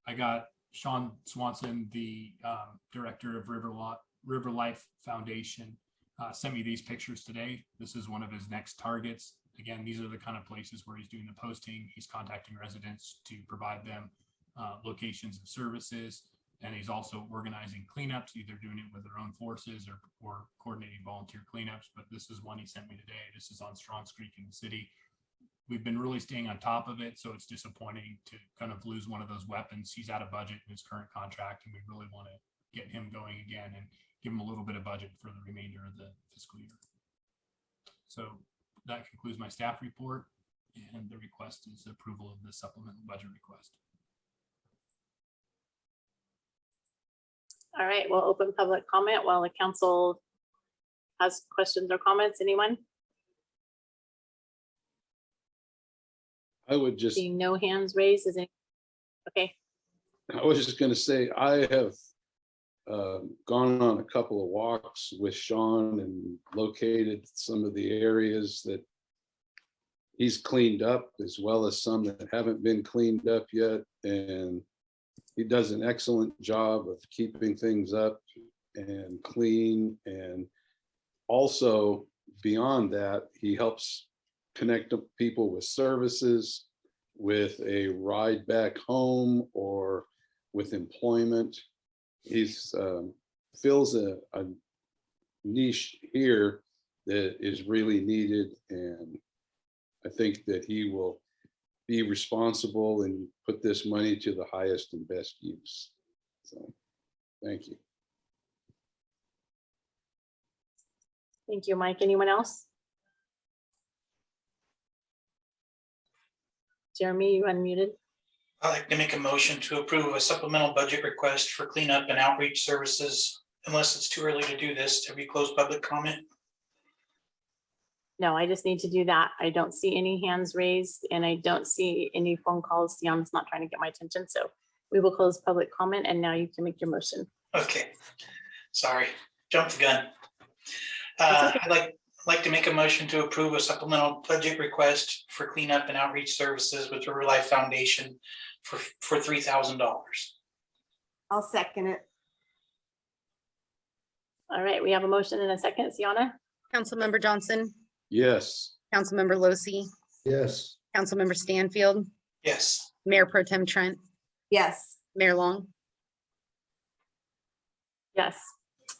I got Sean Swanson, the director of Riverlake Foundation, sent me these pictures today. This is one of his next targets. Again, these are the kind of places where he's doing the posting. He's contacting residents to provide them locations of services, and he's also organizing cleanups, either doing it with their own forces or coordinating volunteer cleanups. But this is one he sent me today. This is on Strongs Creek in the city. We've been really staying on top of it, so it's disappointing to kind of lose one of those weapons. He's out of budget in his current contract, and we really want to get him going again and give him a little bit of budget for the remainder of the fiscal year. So that concludes my staff report, and the request is approval of the supplemental budget request. All right, we'll open public comment while the council has questions or comments. Anyone? I would just, Seeing no hands raised, is any, okay, I was just gonna say, I have gone on a couple of walks with Sean and located some of the areas that he's cleaned up, as well as some that haven't been cleaned up yet. And he does an excellent job of keeping things up and clean. And also beyond that, he helps connect up people with services, with a ride back home, or with employment. He's fills a niche here that is really needed, and I think that he will be responsible and put this money to the highest and best use. So, thank you. thank you, Mike. Anyone else? Jeremy, you unmuted. I'd like to make a motion to approve a supplemental budget request for cleanup and outreach services, unless it's too early to do this. Have you closed public comment? No, I just need to do that. I don't see any hands raised and I don't see any phone calls. Sion's not trying to get my attention, so we will close public comment and now you can make your motion. Okay, sorry, jumped the gun. That's okay. I'd like to make a motion to approve a supplemental budget request for cleanup and outreach services with River Life Foundation for $3,000. I'll second it. All right, we have a motion and a second. Sienna? Councilmember Johnson, Yes, Councilmember Losi, Yes, Councilmember Stanfield, Yes, Mayor Pro Tem Trent, Yes, Mayor Long. Yes.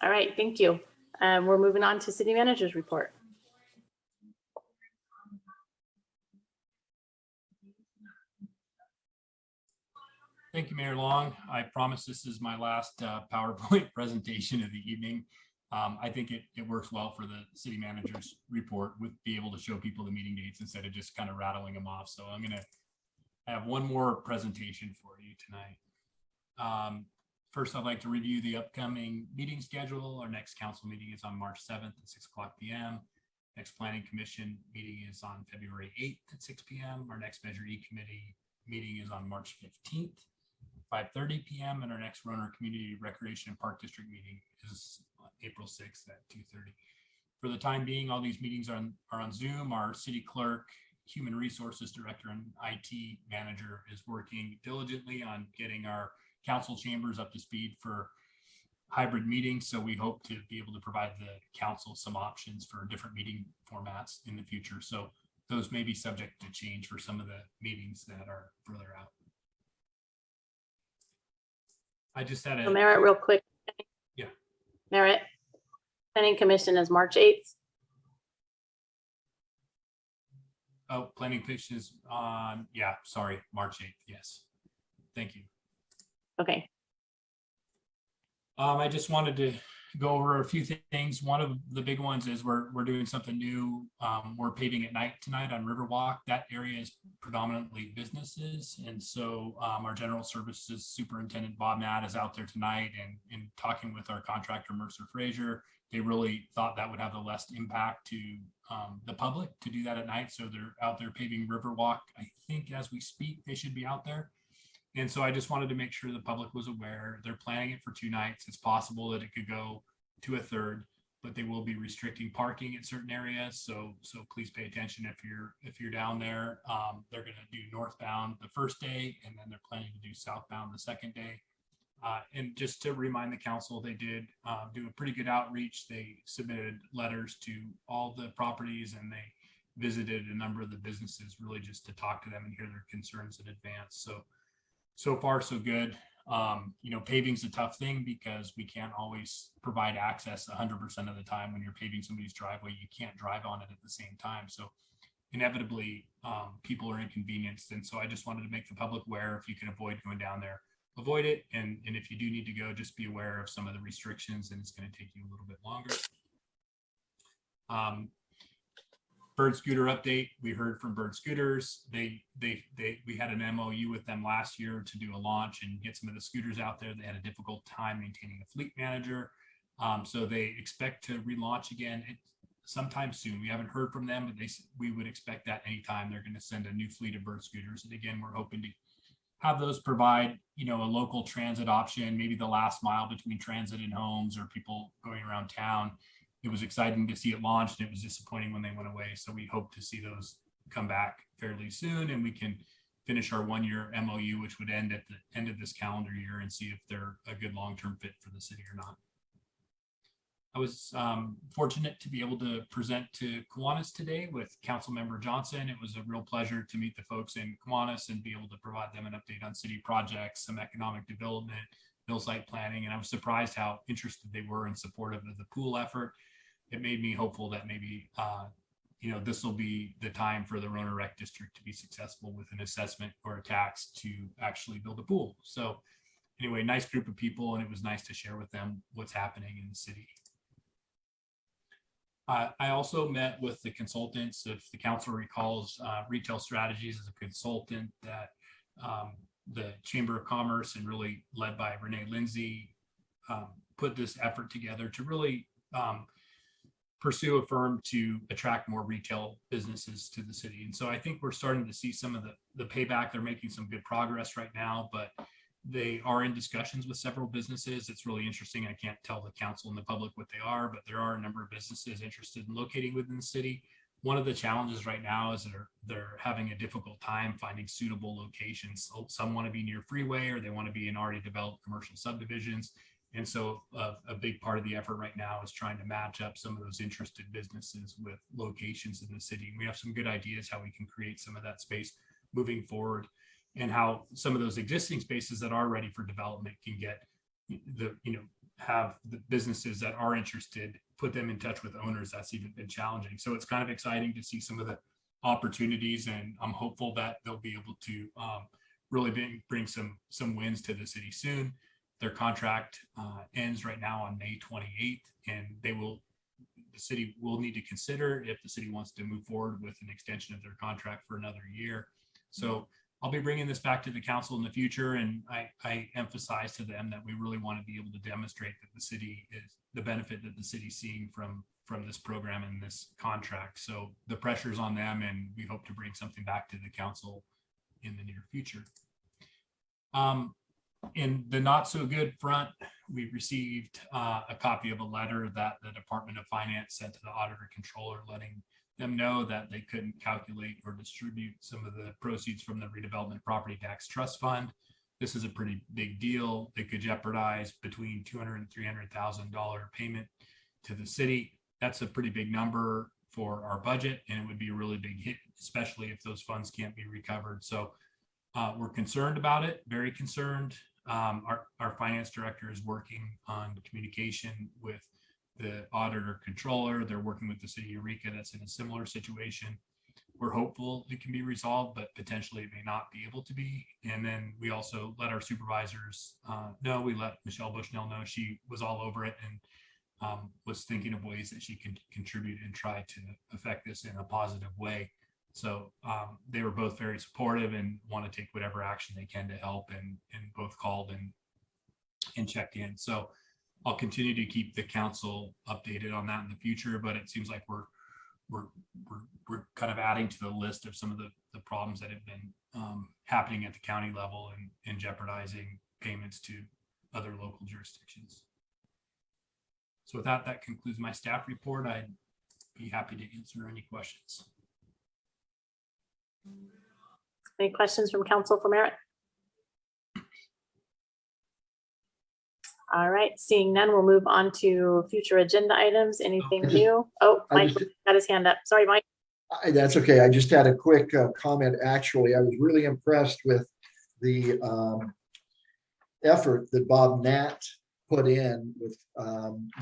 All right, thank you. We're moving on to city manager's report. Thank you, Mayor Long. I promise this is my last PowerPoint presentation of the evening. I think it works well for the city manager's report with be able to show people the meeting dates instead of just kind of rattling them off. So I'm going to have one more presentation for you tonight. First, I'd like to review the upcoming meeting schedule. Our next council meeting is on March 7th at 6 o'clock p.m. Next planning commission meeting is on February 8th at 6 p.m. Our next Measure E committee meeting is on March 15th. 5:30 p.m. and our next Roanoke Community Recreation and Park District meeting is April 6th at 2:30. For the time being, all these meetings are on Zoom. Our city clerk, human resources director, and IT manager is working diligently on getting our council chambers up to speed for hybrid meetings. So we hope to be able to provide the council some options for different meeting formats in the future. So those may be subject to change for some of the meetings that are further out. I just had So a, Merritt, real quick. Yeah. Merritt, planning commission is March 8th. oh, planning commission is on, yeah, sorry, March 8th. Yes. Thank you. Okay, I just wanted to go over a few things. One of the big ones is we're doing something new. We're paving at night tonight on Riverwalk. That area is predominantly businesses. And so our general services superintendent, Bob Natt, is out there tonight and in talking with our contractor, Mercer Frazier. They really thought that would have the less impact to the public to do that at night. So they're out there paving Riverwalk. I think as we speak, they should be out there. And so I just wanted to make sure the public was aware. They're planning it for 2 nights. It's possible that it could go to a third, but they will be restricting parking in certain areas. So please pay attention if you're down there. They're going to do northbound the first day, and then they're planning to do southbound the second day. And just to remind the council, they did do a pretty good outreach. They submitted letters to all the properties, and they visited a number of the businesses really just to talk to them and hear their concerns in advance. So far, so good. Paving's a tough thing because we can't always provide access 100% of the time. When you're paving somebody's driveway, you can't drive on it at the same time. So inevitably, people are inconvenienced. And so I just wanted to make the public aware. If you can avoid going down there, avoid it. And if you do need to go, just be aware of some of the restrictions, and it's going to take you a little bit longer. Bird Scooter update. We heard from Bird Scooters. We had an MOU with them last year to do a launch and get some of the scooters out there. They had a difficult time maintaining a fleet manager. So they expect to relaunch again. sometime soon. We haven't heard from them, but we would expect that anytime. They're going to send a new fleet of bird scooters. And again, we're hoping to have those provide, a local transit option, maybe the last mile between transit and homes or people going around town. It was exciting to see it launched. It was disappointing when they went away. So we hope to see those come back fairly soon, and we can finish our 1-year MOU, which would end at the end of this calendar year, and see if they're a good long-term fit for the city or not. I was fortunate to be able to present to Kiwanis today with Councilmember Johnson. It was a real pleasure to meet the folks in Kiwanis and be able to provide them an update on city projects, some economic development, mill site planning. And I was surprised how interested they were and supportive of the pool effort. It made me hopeful that maybe, this will be the time for the Rona Rec District to be successful with an assessment or a tax to actually build a pool. So anyway, nice group of people, and it was nice to share with them what's happening in the city. I also met with the consultants. If the council recalls, Retail Strategies is a consultant that the Chamber of Commerce, and really led by Renee Lindsay, put this effort together to really pursue a firm to attract more retail businesses to the city. And so I think we're starting to see some of the payback. They're making some good progress right now, but they are in discussions with several businesses. It's really interesting. I can't tell the council and the public what they are, but there are a number of businesses interested in locating within the city. One of the challenges right now is they're having a difficult time finding suitable locations. So some want to be near freeway, or they want to be in already developed commercial subdivisions. And so a big part of the effort right now is trying to match up some of those interested businesses with locations in the city. And we have some good ideas how we can create some of that space moving forward, and how some of those existing spaces that are ready for development can get have the businesses that are interested, put them in touch with owners. That's even been challenging. So it's kind of exciting to see some of the opportunities, and I'm hopeful that they'll be able to really bring some wins to the city soon. Their contract ends right now on May 28th, and the city will need to consider if the city wants to move forward with an extension of their contract for another year. So I'll be bringing this back to the council in the future, and I emphasize to them that we really want to be able to demonstrate that the city is the benefit that the city's seeing from this program and this contract. So the pressure's on them, and we hope to bring something back to the council in the near future. In the not so good front, we received a copy of a letter that the Department of Finance sent to the auditor controller, letting them know that they couldn't calculate or distribute some of the proceeds from the redevelopment property tax trust fund. This is a pretty big deal. They could jeopardize between $200,000 and $300,000 payment to the city. That's a pretty big number for our budget, and it would be a really big hit, especially if those funds can't be recovered. So we're concerned about it, very concerned. Our finance director is working on communication with the auditor controller. They're working with the city of Eureka that's in a similar situation. We're hopeful it can be resolved, but potentially it may not be able to be. And then we also let our supervisors know. We let Michelle Bushnell know. She was all over it and was thinking of ways that she can contribute and try to affect this in a positive way. So they were both very supportive and want to take whatever action they can to help, and both called and checked in. So I'll continue to keep the council updated on that in the future, but it seems like we're kind of adding to the list of some of the problems that have been happening at the county level and jeopardizing payments to other local jurisdictions. So with that concludes my staff report. I'd be happy to answer any questions. Any questions from council for Merritt? All right, seeing none, we'll move on to future agenda items. Anything new? Oh, Mike got his hand up. Sorry, Mike. That's okay. I just had a quick comment. Actually, I was really impressed with the effort that Bob Nat put in with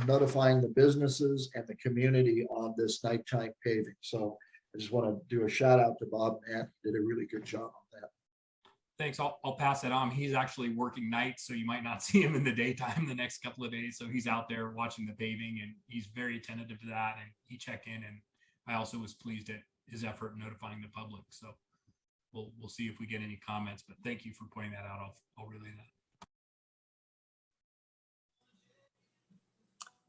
notifying the businesses and the community on this nighttime paving. So I just want to do a shout out to Bob Nat. Did a really good job on that. Thanks. I'll pass it on. He's actually working nights, so you might not see him in the daytime the next couple of days. So he's out there watching the paving, and he's very attentive to that. And he checked in, and I also was pleased at his effort in notifying the public. So we'll see if we get any comments. But thank you for pointing that out. I'll relay that.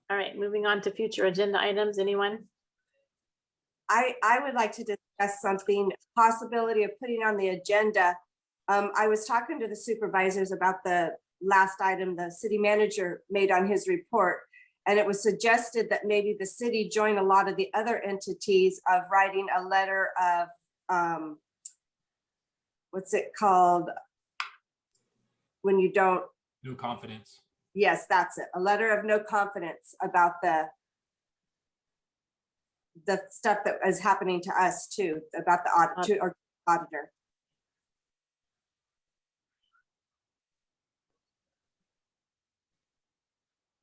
All right, moving on to future agenda items. Anyone? I would like to discuss something, possibility of putting on the agenda. I was talking to the supervisors about the last item the city manager made on his report. And it was suggested that maybe the city join a lot of the other entities of writing a letter of, what's it called? When you don't, No confidence. yes, that's it. A letter of no confidence about the stuff that is happening to us too, about the audit or auditor.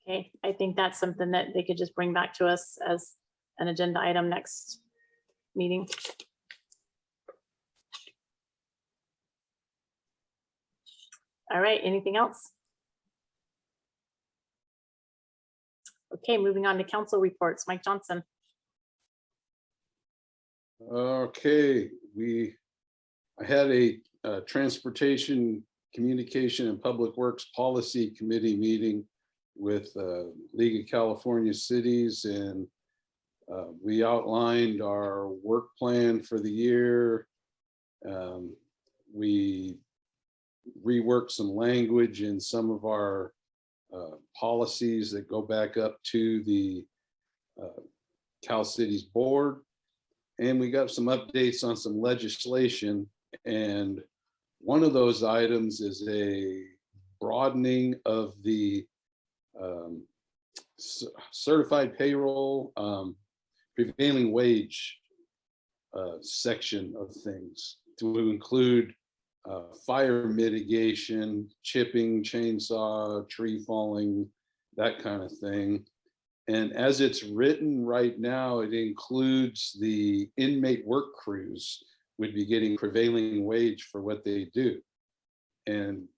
Okay, I think that's something that they could just bring back to us as an agenda item next meeting. All right, anything else? Okay, moving on to council reports. Mike Johnson. Okay, I had a transportation, communication and public works policy committee meeting with League of California Cities, and we outlined our work plan for the year. We reworked some language in some of our policies that go back up to the Cal Cities board. And we got some updates on some legislation. And one of those items is a broadening of the certified payroll, prevailing wage section of things to include fire mitigation, chipping, chainsaw, tree falling, that kind of thing. And as it's written right now, it includes the inmate work crews would be getting prevailing wage for what they do. And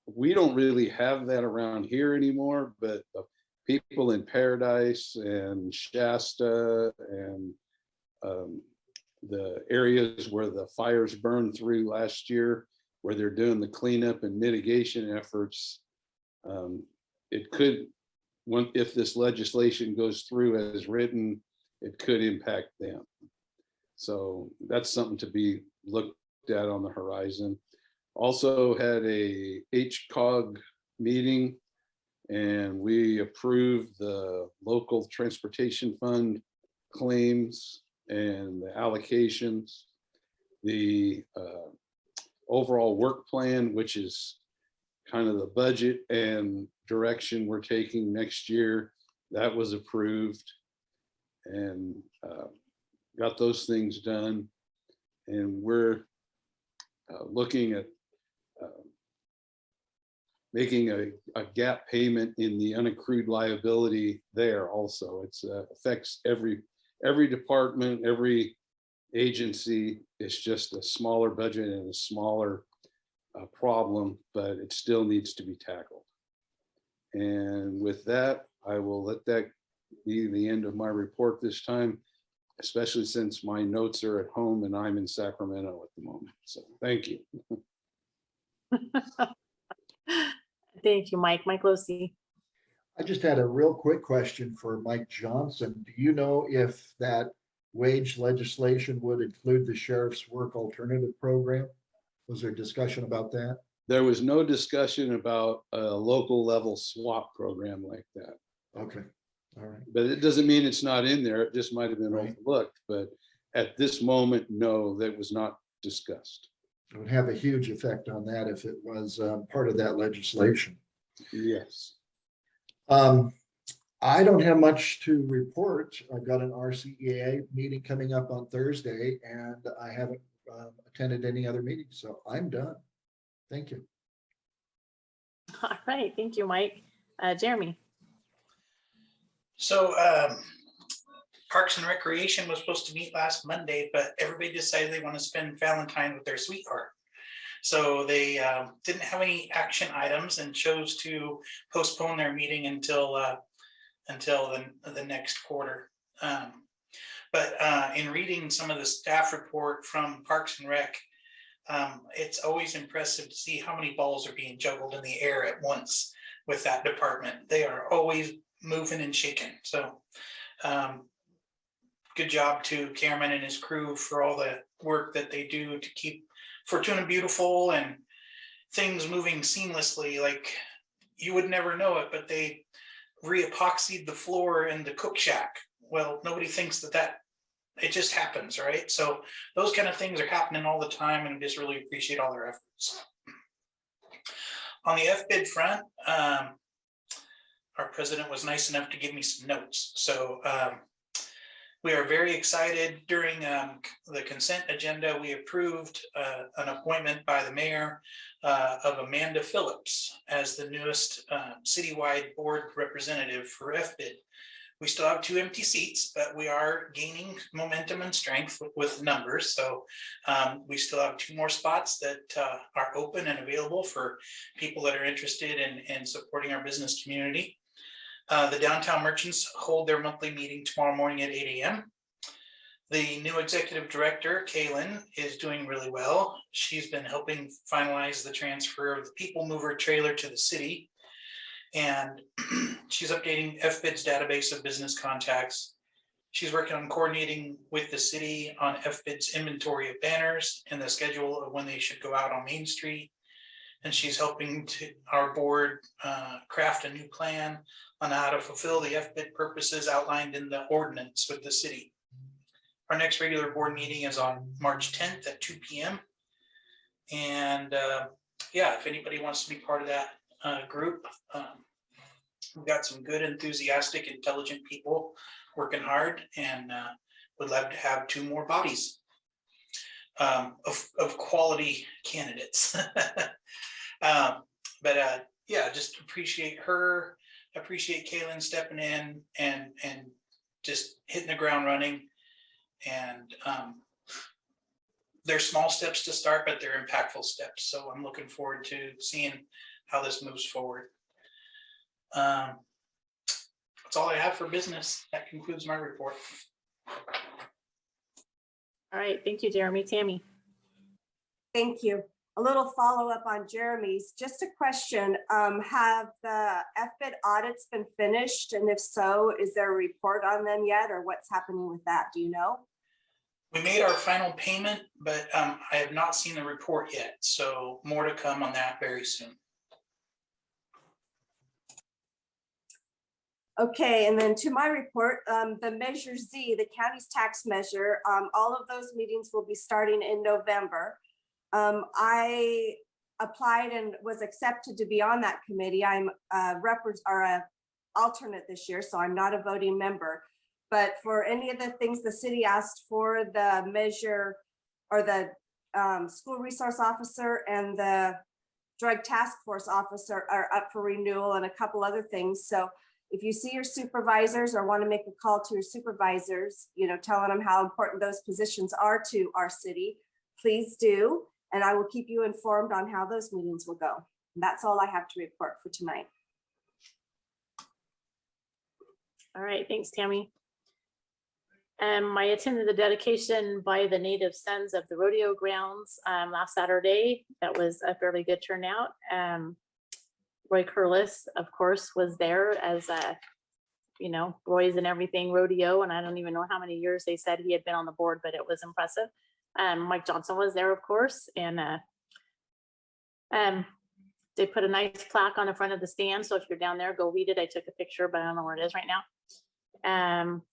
we don't really have that around here anymore, but the people in Paradise and Shasta and the areas where the fires burned through last year, where they're doing the cleanup and mitigation efforts, it could, if this legislation goes through as written, it could impact them. So that's something to be looked at on the horizon. Also had a HCOG meeting, and we approved the local transportation fund claims and the allocations, the overall work plan, which is kind of the budget and direction we're taking next year, that was approved, and got those things done. And we're looking at making a gap payment in the unaccrued liability there also. It's affects every department, every agency. It's just a smaller budget and a smaller problem, but it still needs to be tackled. And with that, I will let that be the end of my report this time, especially since my notes are at home and I'm in Sacramento at the moment. So thank you. Thank you, Mike. Mike Losi. I just had a real quick question for Mike Johnson. Do you know if that wage legislation would include the sheriff's work alternative program? Was there discussion about that? There was no discussion about a local level swap program like that. Okay, all right. But it doesn't mean it's not in there. It just might have been Right. overlooked. But at this moment, no, that was not discussed. It would have a huge effect on that if it was part of that legislation. Yes. I don't have much to report. I've got an RCEA meeting coming up on Thursday, and I haven't attended any other meetings, so I'm done. Thank you. All right, thank you, Mike. Jeremy. So Parks and Recreation was supposed to meet last Monday, but everybody decided they want to spend Valentine with their sweetheart. So they didn't have any action items and chose to postpone their meeting until the next quarter. But in reading some of the staff report from Parks and Rec, it's always impressive to see how many balls are being juggled in the air at once with that department. They are always moving and shaking. So good job to Cameron and his crew for all the work that they do to keep Fortuna beautiful and things moving seamlessly. Like, you would never know it, but they re-epoxied the floor in the cook shack. Well, nobody thinks that it just happens, right? So those kind of things are happening all the time, and I just really appreciate all their efforts. On the FBID front, our president was nice enough to give me some notes. So we are very excited. During the consent agenda, we approved an appointment by the mayor of Amanda Phillips as the newest citywide board representative for FBID. We still have 2 empty seats, but we are gaining momentum and strength with numbers. So we still have 2 more spots that are open and available for people that are interested in supporting our business community. The downtown merchants hold their monthly meeting tomorrow morning at 8 a.m. The new executive director, Kaylin, is doing really well. She's been helping finalize the transfer of the People Mover trailer to the city. And she's updating FBID's database of business contacts. She's working on coordinating with the city on FBID's inventory of banners and the schedule of when they should go out on Main Street. And she's helping our board craft a new plan on how to fulfill the FBID purposes outlined in the ordinance with the city. Our next regular board meeting is on March 10th at 2 p.m. And yeah, if anybody wants to be part of that group, we've got some good, enthusiastic, intelligent people working hard, and would love to have 2 more bodies of quality candidates. But yeah, just appreciate her, appreciate Kaylin stepping in and just hitting the ground running. And they're small steps to start, but they're impactful steps. So I'm looking forward to seeing how this moves forward. That's all I have for business. That concludes my report. All right, thank you, Jeremy. Tammy. Thank you. A little follow-up on Jeremy's. Just a question. Have the FBID audits been finished? And if so, is there a report on them yet, or what's happening with that? Do you know? We made our final payment, but I have not seen the report yet. So more to come on that very soon. Okay, and then to my report, the Measure Z, the county's tax measure, all of those meetings will be starting in November. I applied and was accepted to be on that committee. I'm a alternate this year, so I'm not a voting member. But for any of the things the city asked for, the measure or the school resource officer and the drug task force officer are up for renewal, and a couple other things. So if you see your supervisors or want to make a call to your supervisors, telling them how important those positions are to our city, please do. And I will keep you informed on how those meetings will go. And that's all I have to report for tonight. All right, thanks, Tammy. I attended the dedication by the Native Sons of the rodeo grounds last Saturday. That was a fairly good turnout. Roy Curlis, of course, was there as Roy's and everything rodeo, and I don't even know how many years they said he had been on the board, but it was impressive. Mike Johnson was there, of course, and they put a nice plaque on the front of the stand. So if you're down there, go read it. I took a picture, but I don't know where it is right now.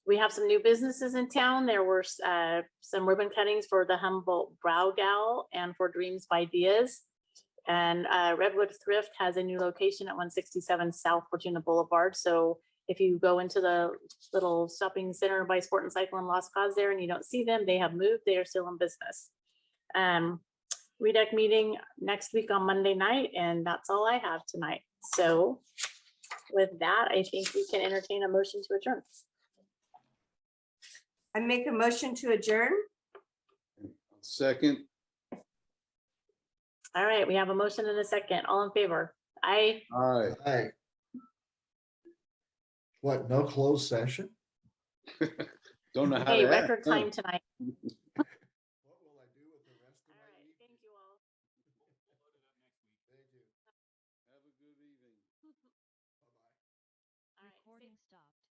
We have some new businesses in town. There were some ribbon cuttings for the Humboldt Brow Gal and for Dreams by Diaz. And Redwood Thrift has a new location at 167 South Fortuna Boulevard. So if you go into the little shopping center by Sport and Cycle and Lost Cause there and you don't see them, they have moved. They are still in business. REDEC meeting next week on Monday night, and that's all I have tonight. So with that, I think we can entertain a motion to adjourn. I make a motion to adjourn. Second. All right, we have a motion and a second. All in favor? Aye. Aye. Hi. What, no closed session? Don't know how Hey, to act, record huh? time tonight. What will I do with the rest of All my right, week? thank you all. Thank you. Have a good evening. All right, Recording stopped.